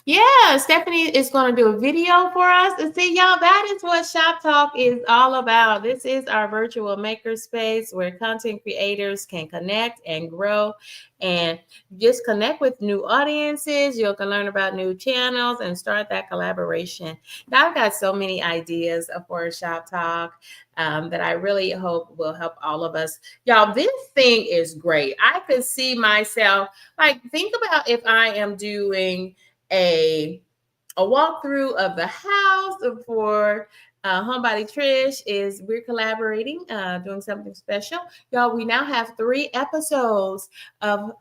Speaker 1: Yeah, Stephanie is going to do a video for us. And see, y'all, that is what Shop Talk is all about. This is our virtual makerspace where content creators can connect and grow and just connect with new audiences. You can learn about new channels and start that collaboration. Now, I've got so many ideas for Shop Talk that I really hope will help all of us. Y'all, this thing is great. I could see myself, like, think about if I am doing a walkthrough of the house for Homebody Trish. Is we're collaborating, doing something special. Y'all, we now have 3 episodes of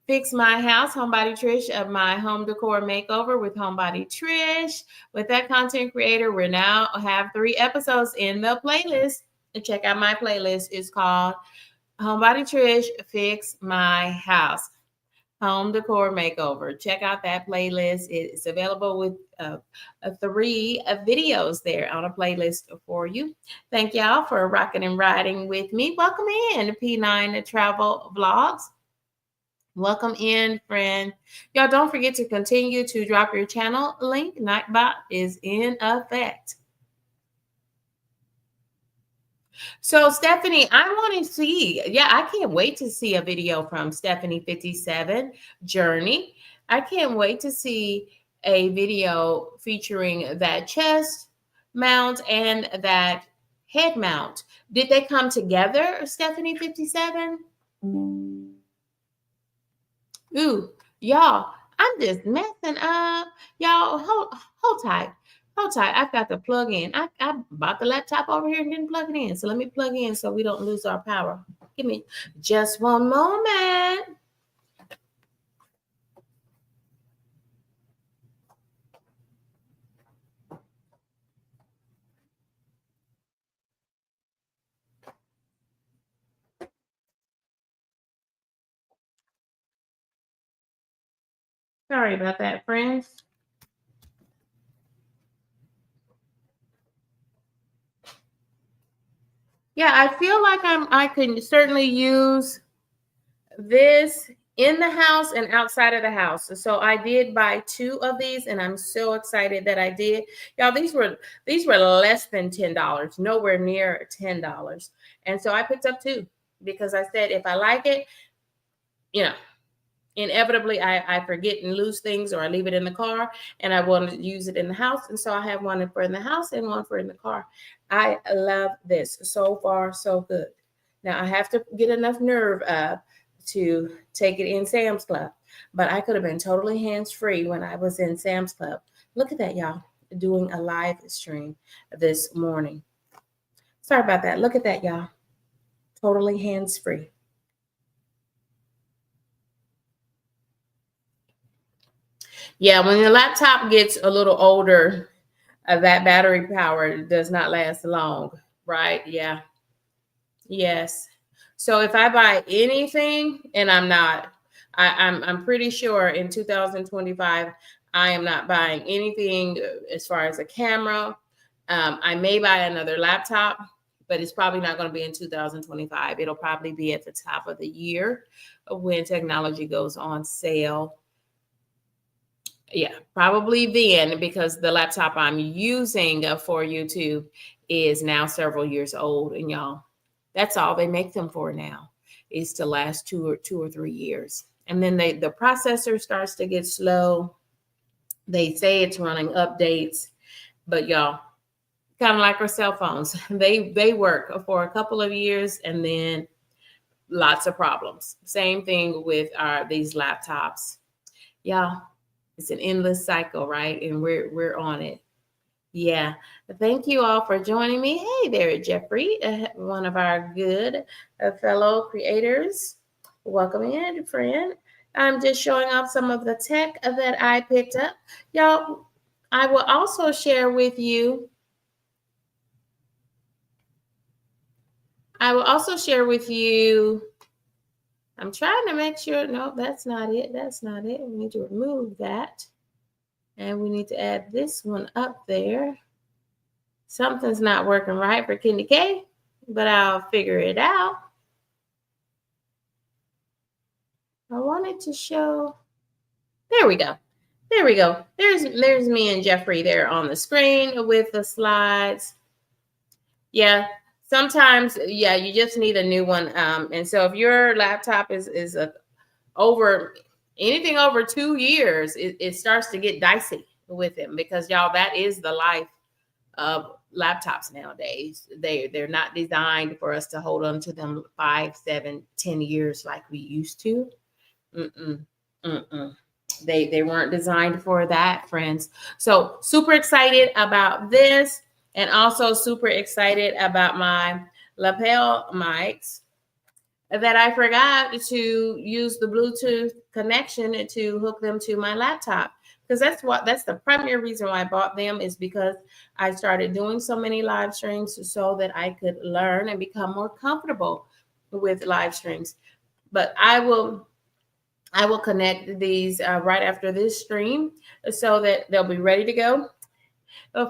Speaker 1: Fix My House, Homebody Trish, of my home decor makeover with Homebody Trish. With that content creator, we now have 3 episodes in the playlist. And check out my playlist. It's called Homebody Trish, Fix My House, Home Decor Makeover. Check out that playlist. It's available with 3 videos there on a playlist for you. Thank y'all for rocking and riding with me. Welcome in P9 Travel Vlogs. Welcome in, friend. Y'all, don't forget to continue to drop your channel link. Nightbot is in effect. So Stephanie, I want to see, I can't wait to see a video from Stephanie 57 Journey. I can't wait to see a video featuring that chest mount and that head mount. Did they come together, Stephanie 57? Ooh, y'all, I'm just messing up. Y'all, hold tight. Hold tight. I've got to plug in. I bought the laptop over here and didn't plug it in. So let me plug in so we don't lose our power. Give me just one moment. Sorry about that, friends. Yeah, I feel like I can certainly use this in the house and outside of the house. So I did buy 2 of these and I'm so excited that I did. Y'all, these were less than $10, nowhere near $10. And so I picked up 2 because I said, if I like it, inevitably I forget and lose things, or I leave it in the car and I want to use it in the house. And so I have one for in the house and one for in the car. I love this. So far, so good. Now I have to get enough nerve up to take it in Sam's Club, but I could have been totally hands-free when I was in Sam's Club. Look at that, y'all, doing a live stream this morning. Sorry about that. Look at that, y'all. Totally hands-free. Yeah, when the laptop gets a little older, that battery power does not last long, right? Yeah. Yes. So if I buy anything, and I'm pretty sure in 2025, I am not buying anything as far as a camera. I may buy another laptop, but it's probably not going to be in 2025. It'll probably be at the top of the year when technology goes on sale. Yeah, probably then, because the laptop I'm using for YouTube is now several years old. And y'all, that's all they make them for now, is to last 2 or 3 years. And then the processor starts to get slow. They say it's running updates, but y'all, kind of like our cell phones, they work for a couple of years and then lots of problems. Same thing with these laptops. Y'all, it's an endless cycle, right? And we're on it. Yeah. Thank you all for joining me. Hey there, Jeffrey, one of our good fellow creators. Welcome in, friend. I'm just showing off some of the tech that I picked up. Y'all, I will also share with you I will also share with you, I'm trying to make sure, no, that's not it. That's not it. We need to remove that. And we need to add this one up there. Something's not working right for Kenny K, but I'll figure it out. I wanted to show, there we go. There we go. There's me and Jeffrey there on the screen with the slides. Yeah, sometimes, yeah, you just need a new one. And so if your laptop is over anything over 2 years, it starts to get dicey with them, because y'all, that is the life of laptops nowadays. They're not designed for us to hold on to them 5, 7, 10 years like we used to. Mm-mm, mm-mm. They weren't designed for that, friends. So super excited about this, and also super excited about my lapel mics that I forgot to use the Bluetooth connection to hook them to my laptop. Because that's the primary reason why I bought them, is because I started doing so many live streams so that I could learn and become more comfortable with live streams. But I will connect these right after this stream so that they'll be ready to go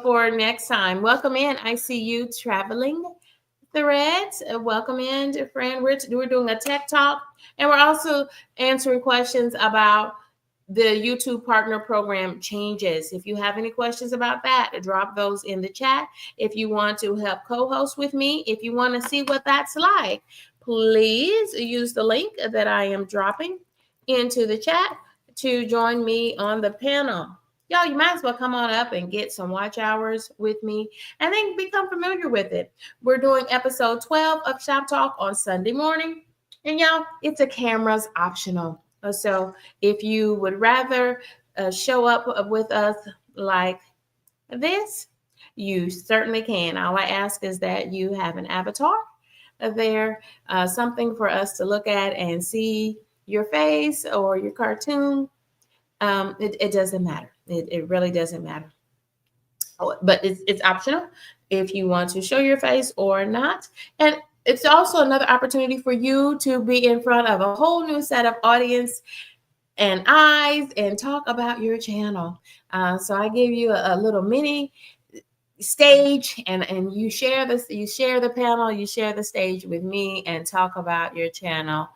Speaker 1: for next time. Welcome in. I see you traveling threads. Welcome in, friend. We're doing a tech talk, and we're also answering questions about the YouTube partner program changes. If you have any questions about that, drop those in the chat. If you want to help co-host with me, if you want to see what that's like, please use the link that I am dropping into the chat to join me on the panel. Y'all, you might as well come on up and get some watch hours with me and then become familiar with it. We're doing episode 12 of Shop Talk on Sunday morning. And y'all, it's a cameras optional. So if you would rather show up with us like this, you certainly can. All I ask is that you have an avatar there, something for us to look at and see your face or your cartoon. It doesn't matter. It really doesn't matter. Oh, but it's optional if you want to show your face or not. And it's also another opportunity for you to be in front of a whole new set of audience and eyes and talk about your channel. So I give you a little mini stage, and you share this, you share the panel, you share the stage with me and talk about your channel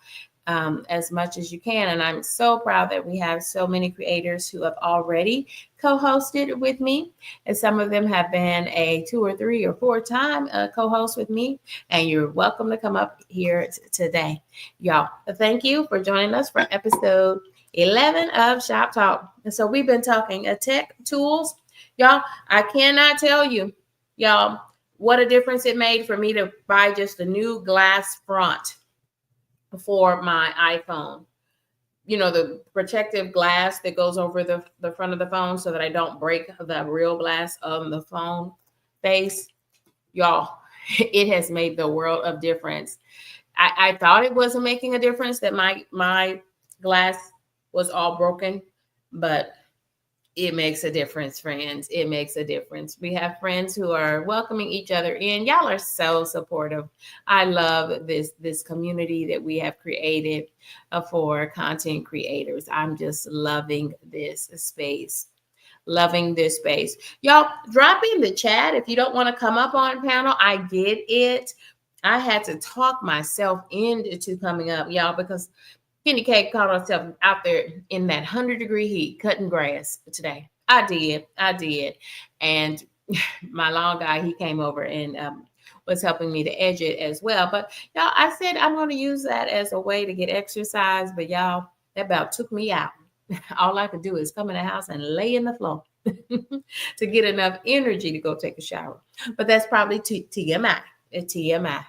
Speaker 1: as much as you can. And I'm so proud that we have so many creators who have already co-hosted with me, and some of them have been a 2 or 3 or 4 time co-host with me. And you're welcome to come up here today, y'all. Thank you for joining us for episode 11 of Shop Talk. And so we've been talking tech tools, y'all. I cannot tell you, y'all, what a difference it made for me to buy just a new glass front for my iPhone. You know, the protective glass that goes over the front of the phone so that I don't break the real glass on the phone face. Y'all, it has made the world of difference. I thought it wasn't making a difference, that my glass was all broken, but it makes a difference, friends. It makes a difference. We have friends who are welcoming each other in. Y'all are so supportive. I love this community that we have created for content creators. I'm just loving this space. Loving this space. Y'all, drop in the chat if you don't want to come up on panel. I get it. I had to talk myself into coming up, y'all, because Kenny K caught herself out there in that 100-degree heat cutting grass today. I did. And my long guy, he came over and was helping me to edge it as well. But y'all, I said I'm going to use that as a way to get exercise. But y'all, that about took me out. All I could do is come in the house and lay in the floor to get enough energy to go take a shower. But that's probably TMI. TMI.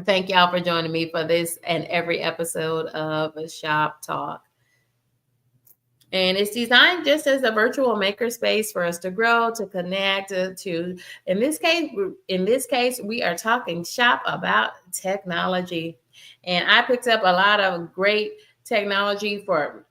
Speaker 1: Thank y'all for joining me for this and every episode of Shop Talk. And it's designed just as a virtual makerspace for us to grow, to connect, to in this case, we are talking shop about technology. And I picked up a lot of great technology. For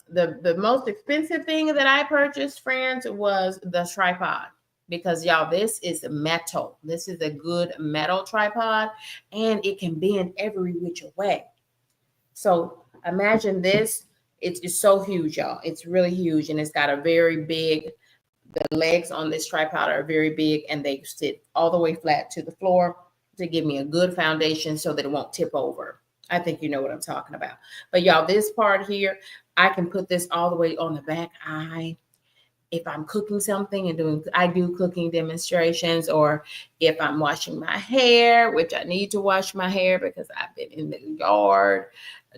Speaker 1: the most expensive thing that I purchased, friends, was the tripod. because y'all, this is metal. This is a good metal tripod, and it can bend every which way. So imagine this. It's so huge, y'all. It's really huge, and it's got a very big, the legs on this tripod are very big, and they sit all the way flat to the floor to give me a good foundation so that it won't tip over. I think you know what I'm talking about. But y'all, this part here, I can put this all the way on the back eye. If I'm cooking something and I do cooking demonstrations, or if I'm washing my hair, which I need to wash my hair because I've been in the yard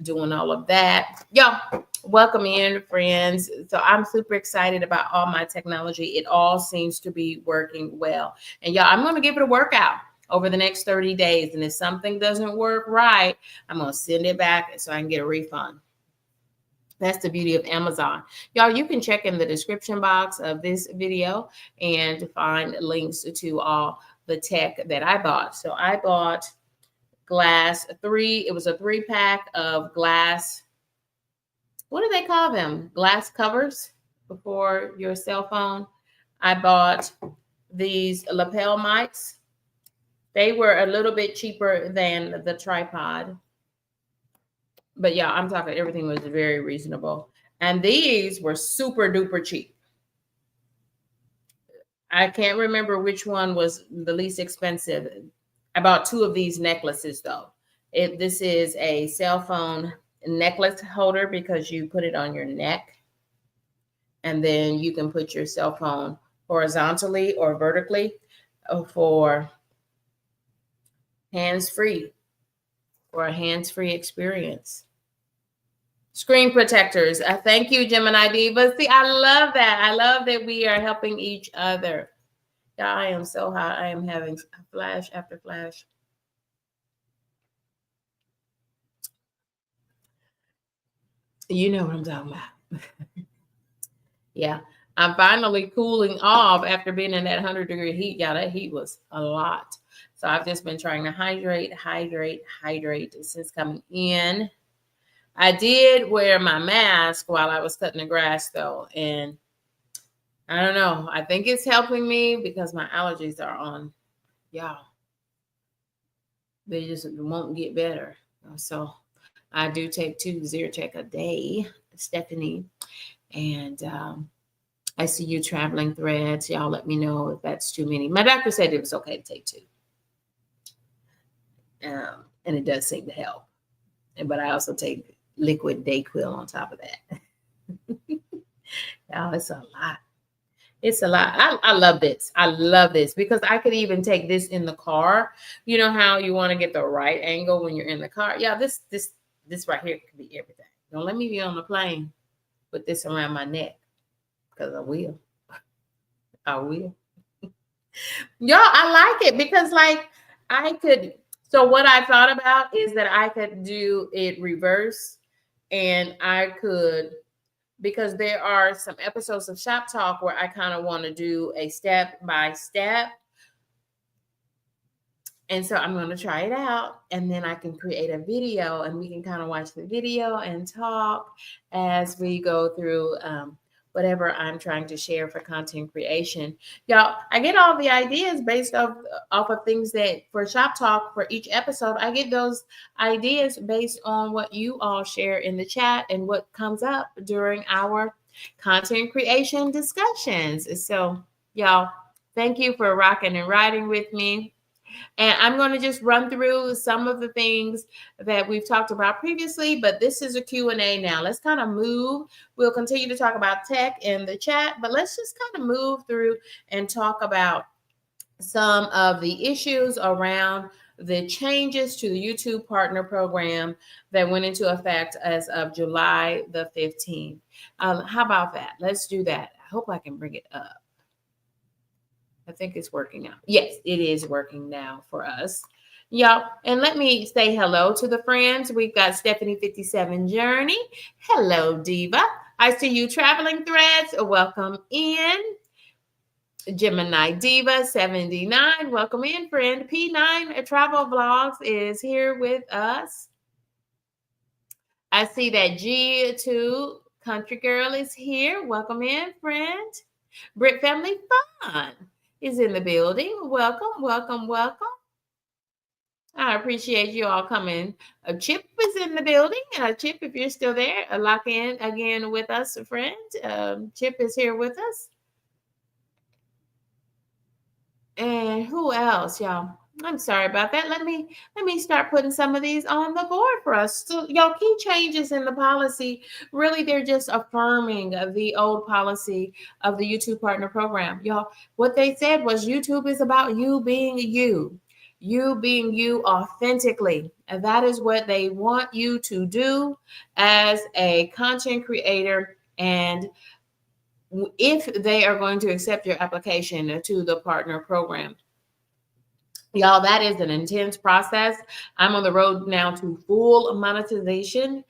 Speaker 1: doing all of that. Y'all, welcome in, friends. So I'm super excited about all my technology. It all seems to be working well. And y'all, I'm going to give it a workout over the next 30 days. And if something doesn't work right, I'm going to send it back so I can get a refund. That's the beauty of Amazon. Y'all, you can check in the description box of this video and find links to all the tech that I bought. So I bought glass three. It was a 3-pack of glass. What do they call them? Glass covers for your cell phone. I bought these lapel mics. They were a little bit cheaper than the tripod. But yeah, I'm talking everything was very reasonable. And these were super duper cheap. I can't remember which one was the least expensive. I bought 2 of these necklaces though. This is a cell phone necklace holder because you put it on your neck, and then you can put your cell phone horizontally or vertically for hands-free, for a hands-free experience. Screen protectors. Thank you, Gemini Diva. See, I love that. I love that we are helping each other. Yeah, I am so hot. I am having flash after flash. You know what I'm talking about. Yeah, I'm finally cooling off after being in that 100-degree heat. Yeah, that heat was a lot. So I've just been trying to hydrate since coming in. I did wear my mask while I was cutting the grass though, and I don't know. I think it's helping me because my allergies are on. Y'all, they just won't get better. So I do take 2 Zyrtec a day, Stephanie, and I see you traveling threads. Y'all let me know if that's too many. My doctor said it was okay to take 2. And it does seem to help. But I also take liquid Dayquil on top of that. Y'all, it's a lot. It's a lot. I love this. I love this because I could even take this in the car. You know how you want to get the right angle when you're in the car? Yeah, this right here could be everything. Don't let me be on the plane with this around my neck because I will. I will. Y'all, I like it because like I could. So what I thought about is that I could do it reverse, and I could, because there are some episodes of Shop Talk where I kind of want to do a step by step. And so I'm going to try it out, and then I can create a video and we can kind of watch the video and talk as we go through whatever I'm trying to share for content creation. Y'all, I get all the ideas based off of things that for Shop Talk for each episode. I get those ideas based on what you all share in the chat and what comes up during our content creation discussions. So y'all, thank you for rocking and riding with me. And I'm going to just run through some of the things that we've talked about previously, but this is a Q&A now. Let's kind of move. We'll continue to talk about tech in the chat, but let's just kind of move through and talk about some of the issues around the changes to the YouTube Partner Program that went into effect as of July the 15th. How about that? Let's do that. I hope I can bring it up. I think it's working now. Yes, it is working now for us. Y'all, and let me say hello to the friends. We've got Stephanie 57 Journey. Hello, Diva. I see you traveling threads. Welcome in. Gemini Diva 79. Welcome in, friend. P9 Travel Vlogs is here with us. I see that G2 Country Girl is here. Welcome in, friend. Brit Family Fun is in the building. Welcome, welcome, welcome. I appreciate you all coming. Chip is in the building. Chip, if you're still there, lock in again with us, friend. Chip is here with us. And who else, y'all? I'm sorry about that. Let me start putting some of these on the board for us. So, y'all, key changes in the policy. Really, they're just affirming the old policy of the YouTube Partner Program. Y'all, what they said was YouTube is about you being you being you authentically. And that is what they want you to do as a content creator. And if they are going to accept your application to the partner program, y'all, that is an intense process. I'm on the road now to full monetization.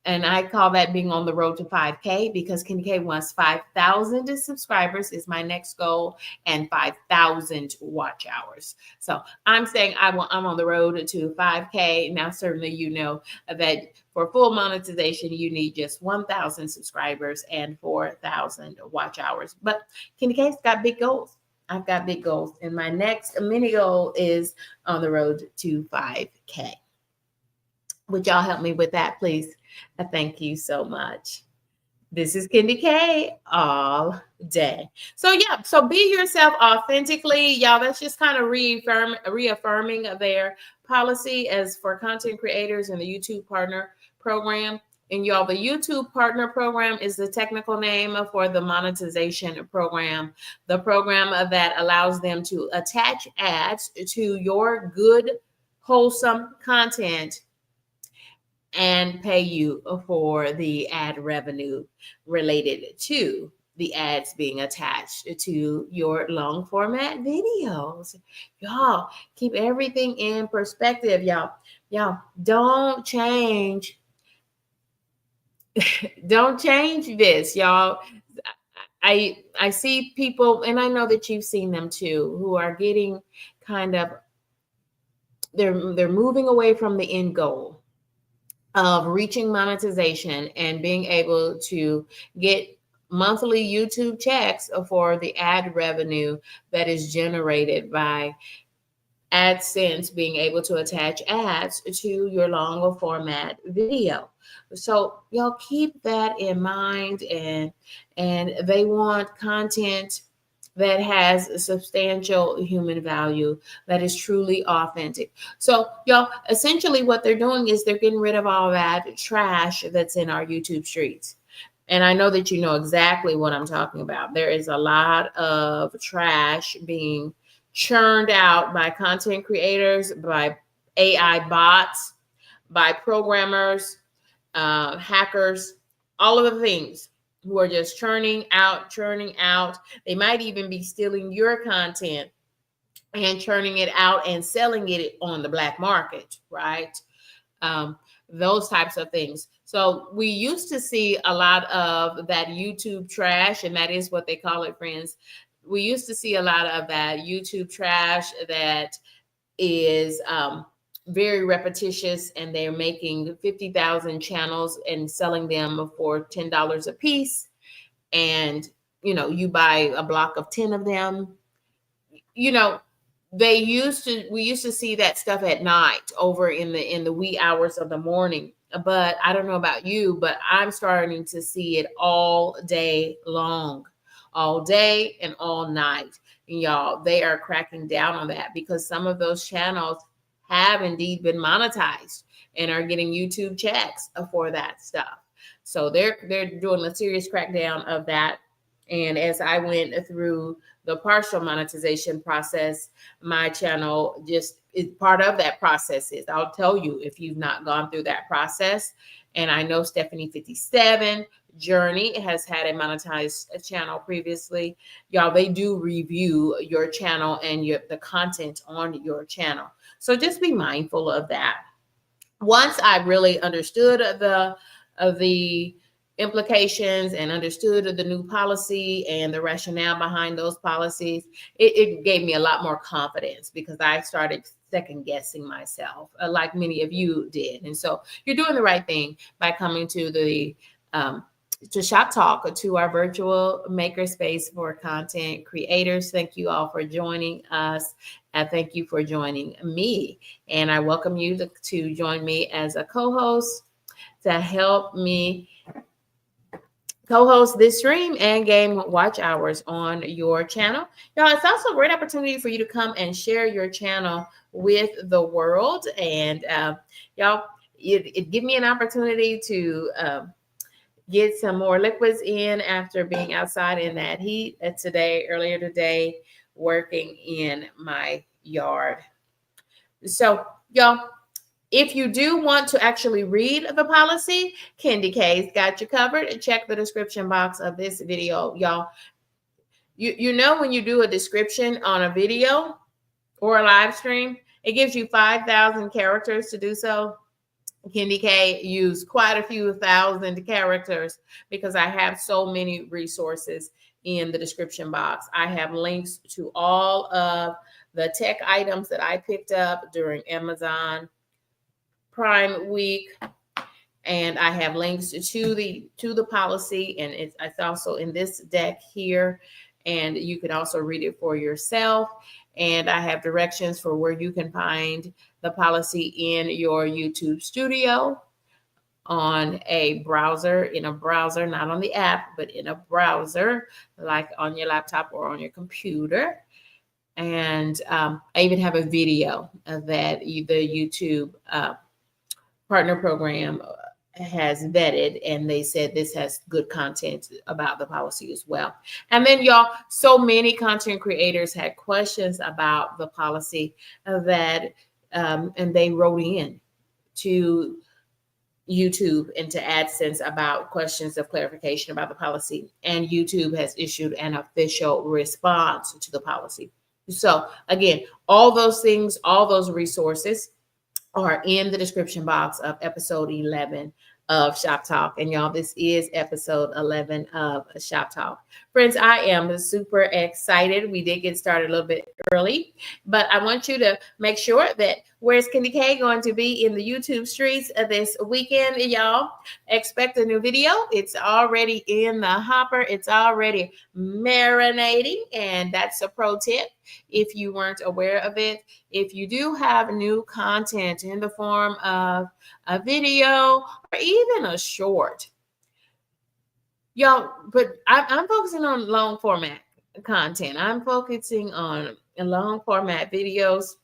Speaker 1: And I call that being on the road to 5K, because Kenny K wants 5,000 subscribers is my next goal, and 5,000 watch hours. So I'm saying I'm on the road to 5K. Now, certainly, you know that for full monetization, you need just 1,000 subscribers and 4,000 watch hours. But Kenny K's got big goals. I've got big goals. And my next mini goal is on the road to 5K. Would y'all help me with that, please? Thank you so much. This is Kendi K all day. So yeah, so be yourself authentically, y'all. That's just kind of reaffirming their policy as for content creators in the YouTube Partner Program. And y'all, the YouTube Partner Program is the technical name for the monetization program, the program that allows them to attach ads to your good, wholesome content and pay you for the ad revenue related to the ads being attached to your long format videos. Y'all, keep everything in perspective, y'all. Y'all, don't change this, y'all. I see people, and I know that you've seen them too, who are getting kind of, they're moving away from the end goal of reaching monetization and being able to get monthly YouTube checks for the ad revenue that is generated by AdSense being able to attach ads to your longer format video. So y'all keep that in mind, and they want content that has substantial human value, that is truly authentic. So y'all, essentially what they're doing is they're getting rid of all that trash that's in our YouTube streets. And I know that you know exactly what I'm talking about. There is a lot of trash being churned out by content creators, by AI bots, by programmers, hackers, all of the things, who are just churning out. They might even be stealing your content and churning it out and selling it on the black market, right? Those types of things. So we used to see a lot of that YouTube trash, and that is what they call it, friends. We used to see a lot of that YouTube trash that is very repetitious, and they're making 50,000 channels and selling them for $10 a piece. And, you know, you buy a block of 10 of them. You know, we used to see that stuff at night, over in the wee hours of the morning. But I don't know about you, but I'm starting to see it all day long, all day and all night. And y'all, they are cracking down on that, because some of those channels have indeed been monetized and are getting YouTube checks for that stuff. So they're doing a serious crackdown of that. And as I went through the partial monetization process, my channel just is part of that process. I'll tell you, if you've not gone through that process. And I know Stephanie 57 Journey has had a monetized channel previously. Y'all, they do review your channel and the content on your channel. So just be mindful of that. Once I really understood the implications and understood the new policy and the rationale behind those policies, it gave me a lot more confidence, because I started second guessing myself, like many of you did. And so you're doing the right thing by coming to the to Shop Talk, to our virtual makerspace for content creators. Thank you all for joining us. Thank you for joining me. And I welcome you to join me as a co-host to help me co-host this stream and game watch hours on your channel. Y'all, it's also a great opportunity for you to come and share your channel with the world. And y'all, it give me an opportunity to get some more liquids in after being outside in that heat earlier today, working in my yard. So, y'all, if you do want to actually read the policy, Candy K's got you covered. Check the description box of this video, y'all. You know, when you do a description on a video or a live stream, it gives you 5,000 characters to do so. Candy K used quite a few thousand characters because I have so many resources in the description box. I have links to all of the tech items that I picked up during Amazon Prime Week, and I have links to the policy, and it's also in this deck here, and you can also read it for yourself. And I have directions for where you can find the policy in your YouTube studio on a browser, not on the app, but in a browser, like on your laptop or on your computer. And I even have a video that the YouTube partner program has vetted, and they said this has good content about the policy as well. And then, y'all, so many content creators had questions about the policy that and they wrote in to YouTube and to AdSense about questions of clarification about the policy, and YouTube has issued an official response to the policy. So again, all those things, all those resources are in the description box of episode 11 of Shop Talk. And y'all, this is episode 11 of Shop Talk. Friends, I am super excited. We did get started a little bit early, but I want you to make sure that where's Candy K going to be in the YouTube streets this weekend, y'all. Expect a new video. It's already in the hopper. It's already marinating, and that's a pro tip if you weren't aware of it. If you do have new content in the form of a video or even a short, y'all, but I'm focusing on long format content. I'm focusing on long format videos.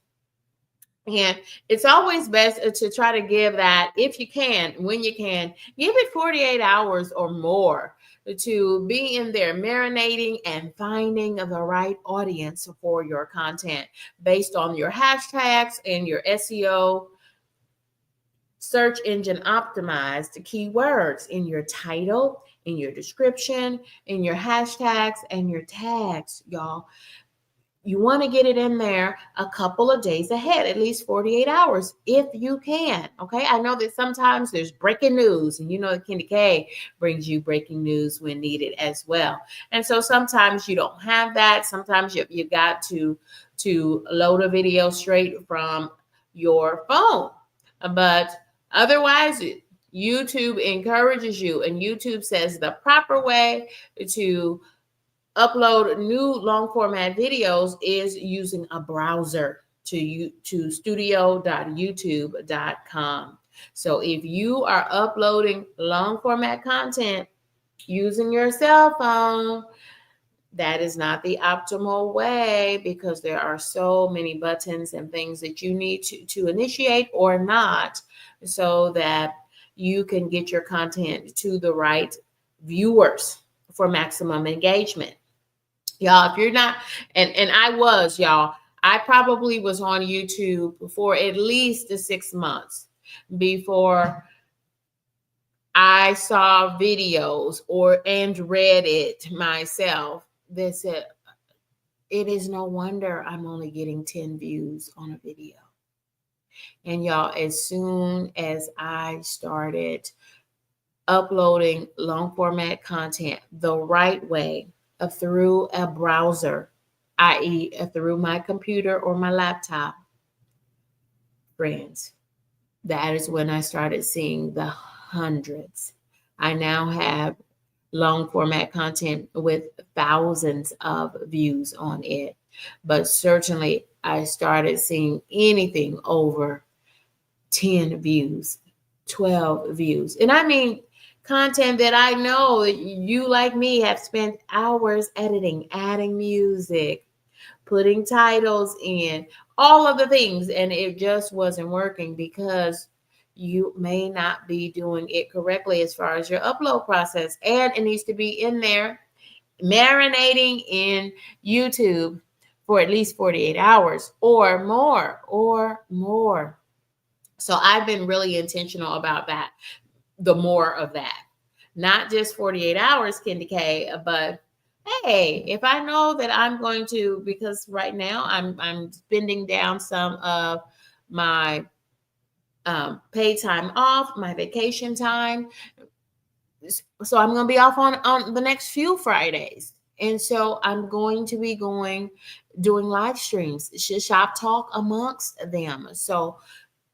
Speaker 1: And it's always best to try to give that, if you can, when you can, give it 48 hours or more to be in there marinating and finding the right audience for your content based on your hashtags and your SEO, search engine optimized keywords in your title, in your description, in your hashtags and your tags, y'all. You want to get it in there a couple of days ahead, at least 48 hours, if you can. Okay. I know that sometimes there's breaking news, and you know that Candy K brings you breaking news when needed as well. And so sometimes you don't have that. Sometimes you've got to load a video straight from your phone. But otherwise, YouTube encourages you, and YouTube says the proper way to upload new long format videos is using a browser to studio.youtube.com. So if you are uploading long format content using your cell phone, that is not the optimal way, because there are so many buttons and things that you need to initiate or not, so that you can get your content to the right viewers for maximum engagement. Y'all, if you're not, and I probably was on YouTube for at least 6 months before I saw videos and read it myself that said, it is no wonder I'm only getting 10 views on a video. And y'all, as soon as I started uploading long format content the right way, through a browser, i.e., through my computer or my laptop, friends, that is when I started seeing the hundreds. I now have long format content with thousands of views on it. But certainly I started seeing anything over 10 views, 12 views. And I mean, content that I know that you, like me, have spent hours editing, adding music, putting titles in, all of the things. And it just wasn't working because you may not be doing it correctly as far as your upload process. And it needs to be in there marinating in YouTube for at least 48 hours or more, or more. So I've been really intentional about that, the more of that. Not just 48 hours, Candy K, but hey, if I know that I'm going to, because right now I'm spending down some of my paid time off, my vacation time. So I'm going to be off on the next few Fridays. And so I'm going to be doing live streams, shop talk amongst them. So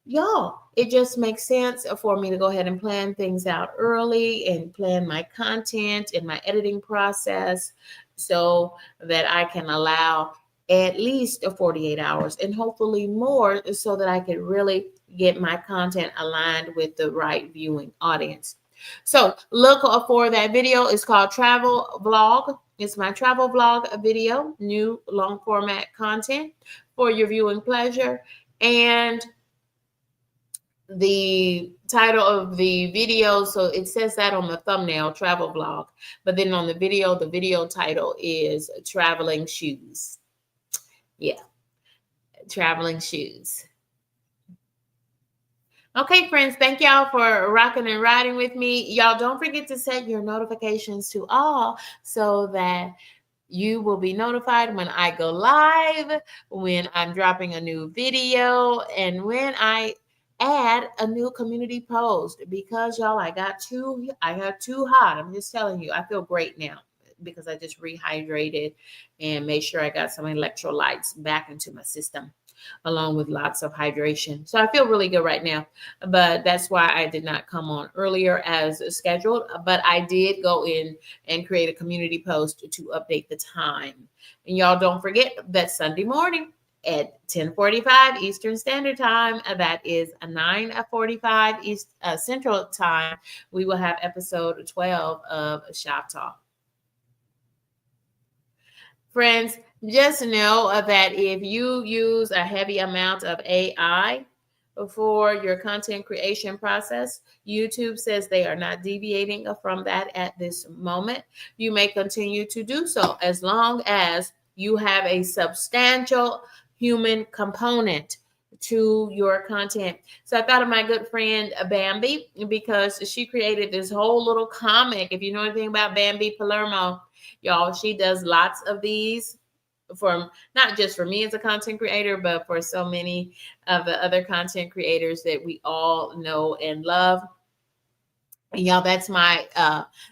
Speaker 1: y'all, it just makes sense for me to go ahead and plan things out early and plan my content and my editing process so that I can allow at least 48 hours and hopefully more so that I can really get my content aligned with the right viewing audience. So look for that video. It's called Travel Vlog. It's my travel vlog video, new long format content for your viewing pleasure. And the title of the video, so it says that on the thumbnail, travel vlog, but then on the video title is traveling shoes. Yeah, traveling shoes. Okay, friends, thank y'all for rocking and riding with me. Y'all don't forget to set your notifications to all so that you will be notified when I go live, when I'm dropping a new video, and when I add a new community post. Because y'all, I got too hot. I'm just telling you, I feel great now because I just rehydrated and made sure I got some electrolytes back into my system, along with lots of hydration. So I feel really good right now, but that's why I did not come on earlier as scheduled. But I did go in and create a community post to update the time. And y'all don't forget that Sunday morning at 10:45 Eastern Standard Time, that is 9:45 East Central Time, we will have episode 12 of Shop Talk. Friends, just know that if you use a heavy amount of AI for your content creation process, YouTube says they are not deviating from that at this moment. You may continue to do so as long as you have a substantial human component to your content. So I thought of my good friend Bambi, because she created this whole little comic. If you know anything about Bambi Palermo, y'all, she does lots of these for not just for me as a content creator, but for so many of the other content creators that we all know and love. And y'all, that's my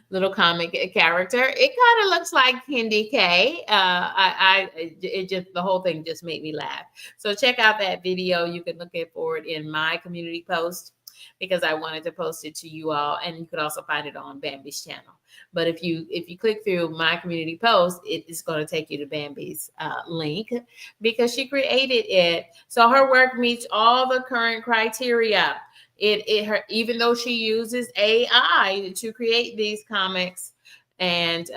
Speaker 1: little comic character. It kind of looks like Candy K. It just, the whole thing just made me laugh. So check out that video. You can look for it in my community post because I wanted to post it to you all, and you could also find it on Bambi's channel. But if you click through my community post, it is going to take you to Bambi's link because she created it. So her work meets all the current criteria. Even though she uses AI to create these comics, and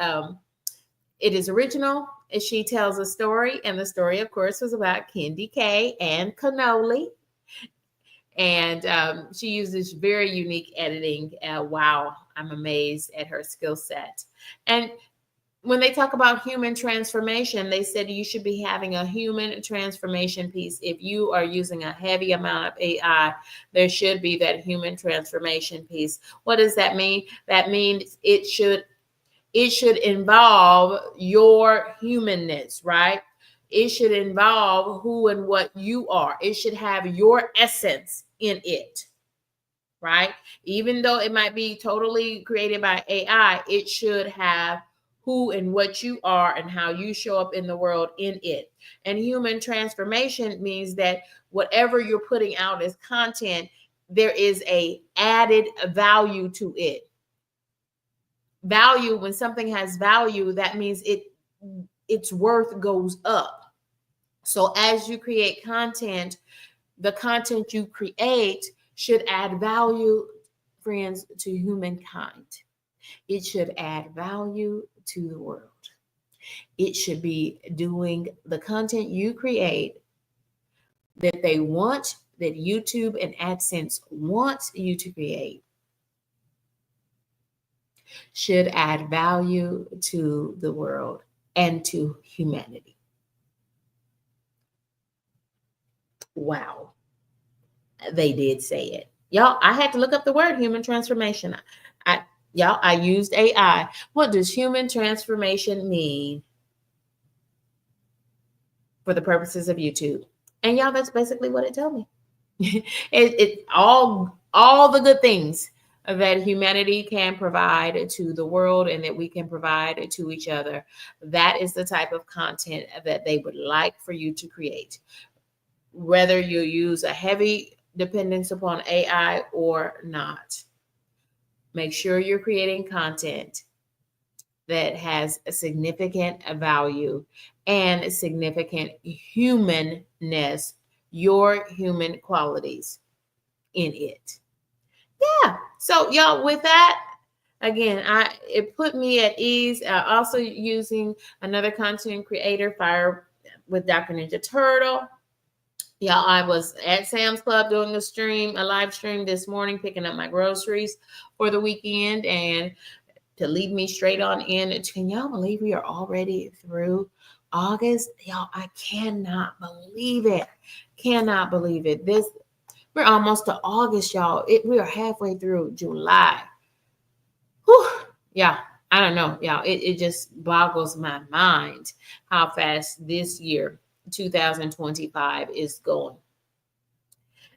Speaker 1: it is original. She tells a story, and the story, of course, was about Candy K and cannoli. And she uses very unique editing. Wow, I'm amazed at her skill set. And when they talk about human transformation, they said you should be having a human transformation piece. If you are using a heavy amount of AI, there should be that human transformation piece. What does that mean? That means it should involve your humanness, right? It should involve who and what you are. It should have your essence in it, right? Even though it might be totally created by AI, it should have who and what you are and how you show up in the world in it. And human transformation means that whatever you're putting out as content, there is a added value to it. value, when something has value, that means its worth goes up. So as you create content, the content you create should add value, friends, to humankind. It should add value to the world. It should be doing the content you create that they want, that YouTube and AdSense wants you to create, should add value to the world and to humanity. Wow. They did say it. Y'all, I had to look up the word human transformation. I used AI. What does human transformation mean for the purposes of YouTube? And y'all, that's basically what it told me. it all the good things that humanity can provide to the world and that we can provide to each other. That is the type of content that they would like for you to create. Whether you use a heavy dependence upon AI or not, make sure you're creating content that has a significant value and significant humanness, your human qualities in it. Yeah. So y'all, with that, again, it put me at ease. Also using another content creator, Fire with Dr. Ninja Turtle. Y'all, I was at Sam's Club doing a live stream this morning, picking up my groceries for the weekend, and to lead me straight on in. Can y'all believe we are already through August? Y'all, I cannot believe it. Cannot believe it. We're almost to August, y'all. We are halfway through July. Whew. Yeah, I don't know, y'all. It just boggles my mind how fast this year, 2025, is going.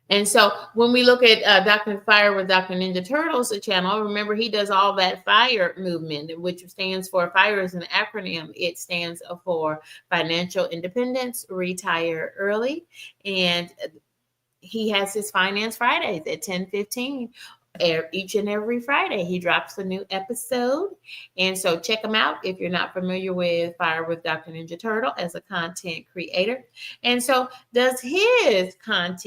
Speaker 1: And so when we look at Dr. Fire with Dr. Ninja Turtles channel, remember he does all that FIRE movement, which stands for, FIRE is an acronym. It stands for Financial Independence, Retire Early. And he has his Finance Fridays at 10:15. Each and every Friday, he drops a new episode. And so check him out if you're not familiar with Fire with Dr. Ninja Turtle as a content creator. And so does his channel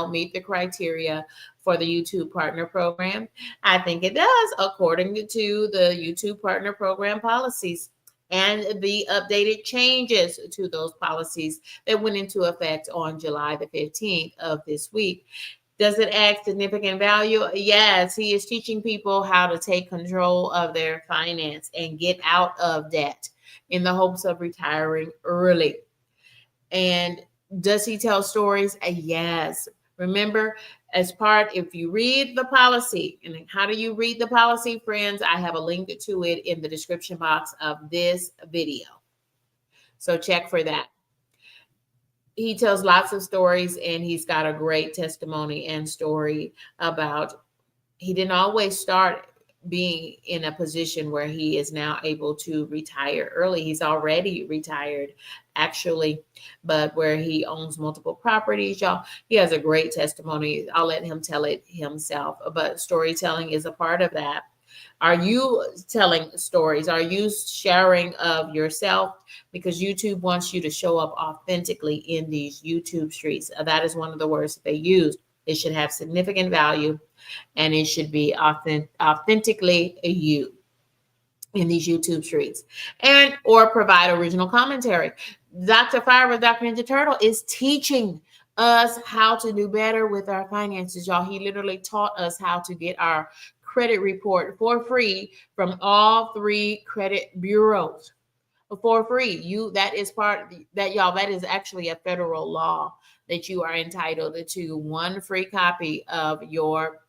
Speaker 1: meet the criteria for the YouTube Partner Program? I think it does, according to the YouTube Partner Program policies and the updated changes to those policies that went into effect on July the 15th of this week. Does it add significant value? Yes, he is teaching people how to take control of their finance and get out of debt in the hopes of retiring early. And does he tell stories? Yes. Remember, if you read the policy, and how do you read the policy, friends? I have a link to it in the description box of this video. So check for that. He tells lots of stories, and he's got a great testimony and story about he didn't always start being in a position where he is now able to retire early. He's already retired, actually, but where he owns multiple properties, y'all. He has a great testimony. I'll let him tell it himself, but storytelling is a part of that. Are you telling stories? Are you sharing of yourself? Because YouTube wants you to show up authentically in these YouTube streets. That is one of the words that they use. It should have significant value, and it should be authentically you in these YouTube streets, or provide original commentary. Dr. Fire with Dr. Ninja Turtle is teaching us how to do better with our finances, y'all. He literally taught us how to get our credit report for free from all 3 credit bureaus for free. That is actually a federal law that you are entitled to 1 free copy of your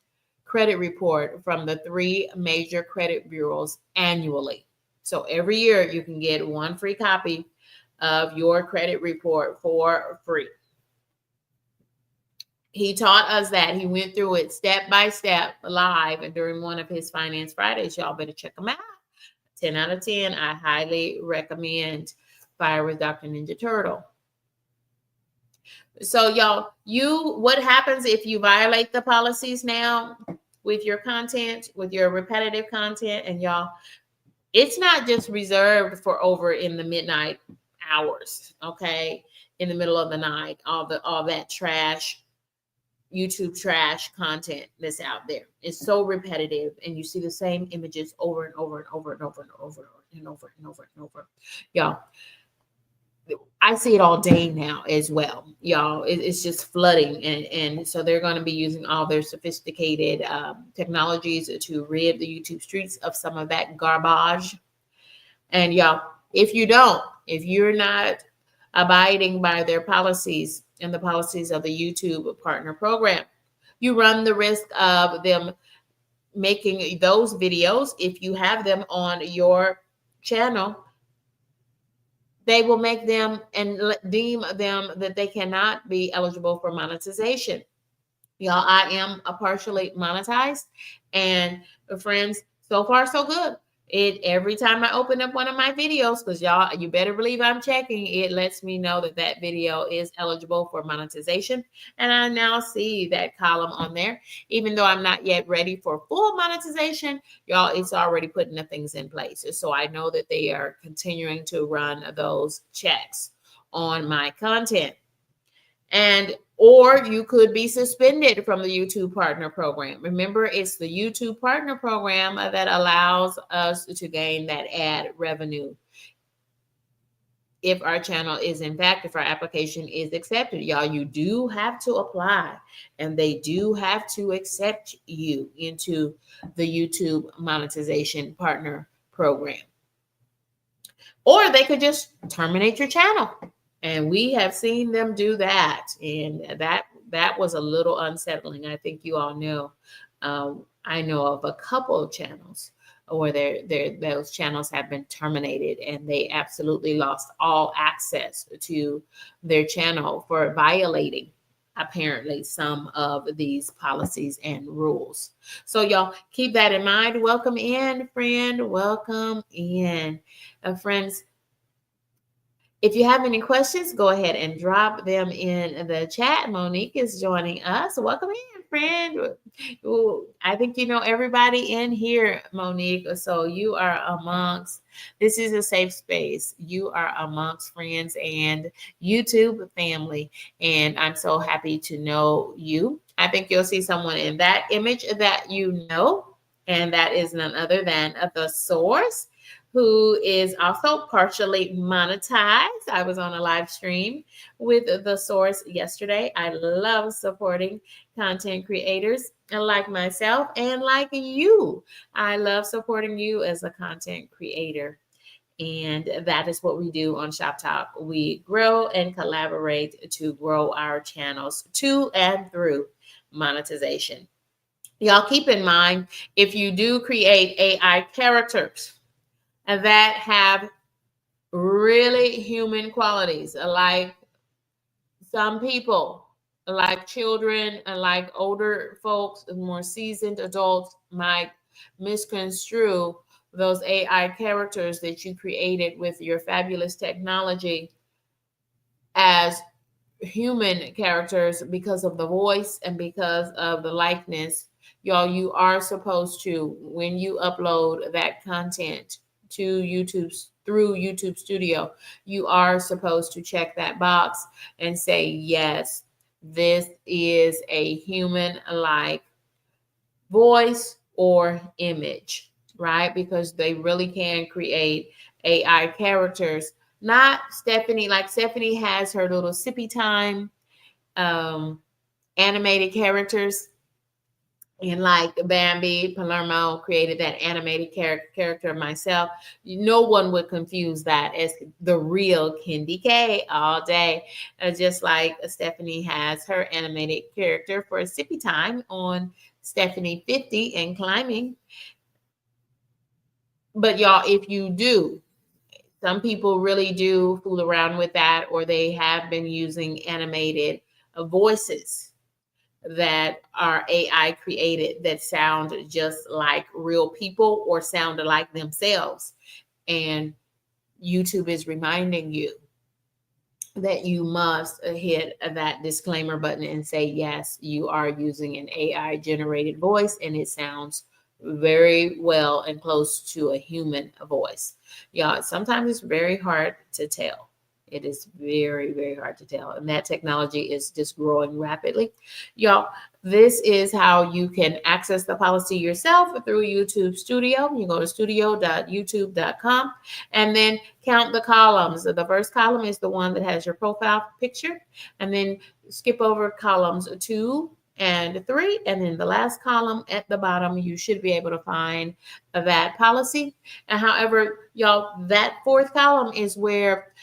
Speaker 1: credit report from the 3 major credit bureaus annually. So every year you can get 1 free copy of your credit report for free. He taught us that. He went through it step by step live and during one of his Finance Fridays. Y'all better check them out. 10 out of 10. I highly recommend Fire with Dr. Ninja Turtle. So y'all, what happens if you violate the policies now? with your content, with your repetitive content. And y'all, it's not just reserved for over in the midnight hours, okay? In the middle of the night, all that trash, YouTube trash content that's out there. It's so repetitive, and you see the same images over and over and over and over and over and over and over and over. Y'all, I see it all day now as well, y'all. It's just flooding, and so they're going to be using all their sophisticated technologies to rid the YouTube streets of some of that garbage. And y'all, if you're not abiding by their policies and the policies of the YouTube partner program, you run the risk of them making those videos. If you have them on your channel, they will make them and deem them that they cannot be eligible for monetization. Y'all, I am a partially monetized, and friends, so far so good. It every time I open up one of my videos, because y'all, you better believe I'm checking, it lets me know that that video is eligible for monetization. And I now see that column on there. Even though I'm not yet ready for full monetization, y'all, it's already putting the things in place. So I know that they are continuing to run those checks on my content. And or you could be suspended from the YouTube Partner Program. Remember, it's the YouTube Partner Program that allows us to gain that ad revenue if our channel is, in fact, if our application is accepted. Y'all, you do have to apply, and they do have to accept you into the YouTube Monetization Partner Program. Or they could just terminate your channel. And we have seen them do that. And that was a little unsettling. I think you all know. I know of a couple of channels where those channels have been terminated, and they absolutely lost all access to their channel for violating apparently some of these policies and rules. So y'all keep that in mind. Welcome in, friend. Welcome in. Friends, if you have any questions, go ahead and drop them in the chat. Monique is joining us. Welcome in, friend. Ooh, I think you know everybody in here, Monique. So you are amongst, this is a safe space. You are amongst friends and YouTube family. And I'm so happy to know you. I think you'll see someone in that image that you know, and that is none other than the source, who is also partially monetized. I was on a live stream with the source yesterday. I love supporting content creators like myself and like you. I love supporting you as a content creator. And that is what we do on Shop Talk. We grow and collaborate to grow our channels to and through monetization. Y'all keep in mind, if you do create AI characters that have really human qualities, like some people, like children, and like older folks, more seasoned adults might misconstrue those AI characters that you created with your fabulous technology as human characters because of the voice and because of the likeness. Y'all, you are supposed to, when you upload that content to YouTube through YouTube Studio, you are supposed to check that box and say, yes, this is a human-like voice or image, right? Because they really can create AI characters. Not Stephanie, like Stephanie has her little sippy time animated characters. And like Bambi, Palermo created that animated character myself. No one would confuse that as the real Kendi K all day. Just like Stephanie has her animated character for Sippy Time on Stephanie 50 and climbing. But y'all, if you do, some people really do fool around with that, or they have been using animated voices that are AI created that sound just like real people or sound like themselves. And YouTube is reminding you that you must hit that disclaimer button and say, yes, you are using an AI generated voice and it sounds very well and close to a human voice. Y'all, sometimes it's very hard to tell. It is very, very hard to tell. And that technology is just growing rapidly. Y'all, this is how you can access the policy yourself through YouTube Studio. You go to studio.youtube.com and then count the columns. The first column is the one that has your profile picture, and then skip over columns 2 and 3, and then the last column at the bottom, you should be able to find that policy. And however, y'all, that fourth column is where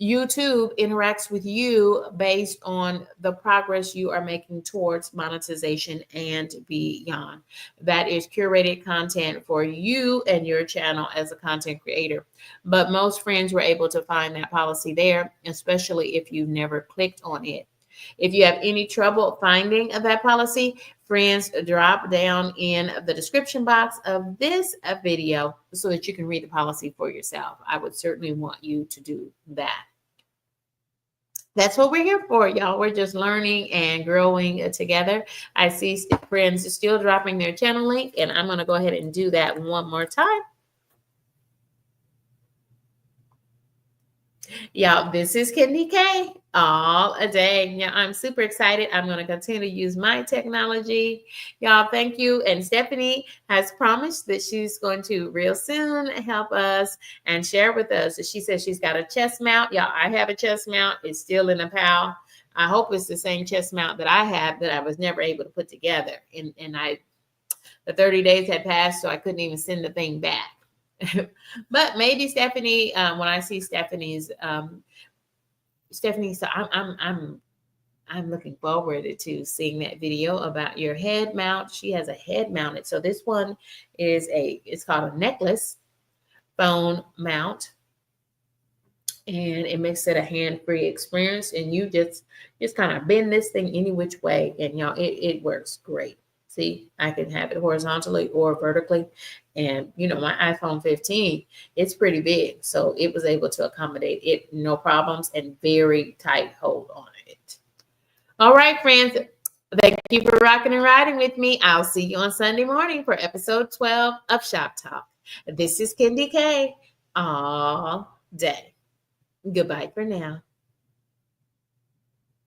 Speaker 1: YouTube interacts with you based on the progress you are making towards monetization and beyond. That is curated content for you and your channel as a content creator. But most friends were able to find that policy there, especially if you never clicked on it. If you have any trouble finding that policy, friends, drop down in the description box of this video so that you can read the policy for yourself. I would certainly want you to do that. That's what we're here for, y'all. We're just learning and growing together. I see friends still dropping their channel link, and I'm going to go ahead and do that one more time. Y'all, this is Kendi K all a day. Yeah, I'm super excited. I'm going to continue to use my technology. Y'all, thank you. And Stephanie has promised that she's going to real soon help us and share with us. She says she's got a chest mount. Y'all, I have a chest mount. It's still in the pile. I hope it's the same chest mount that I have that I was never able to put together. And the 30 days had passed, so I couldn't even send the thing back. But maybe Stephanie, when I see Stephanie's, Stephanie, so I'm looking forward to seeing that video about your head mount. She has a head mounted. So this one is it's called a necklace phone mount, and it makes it a hand-free experience. And you just kind of bend this thing any which way, and y'all, it works great. See, I can have it horizontally or vertically. And, you know, my iPhone 15, it's pretty big. So it was able to accommodate it, no problems, and very tight hold on it. All right, friends. Thank you for rocking and riding with me. I'll see you on Sunday morning for episode 12 of Shop Talk. This is Kendi K all day. Goodbye for now.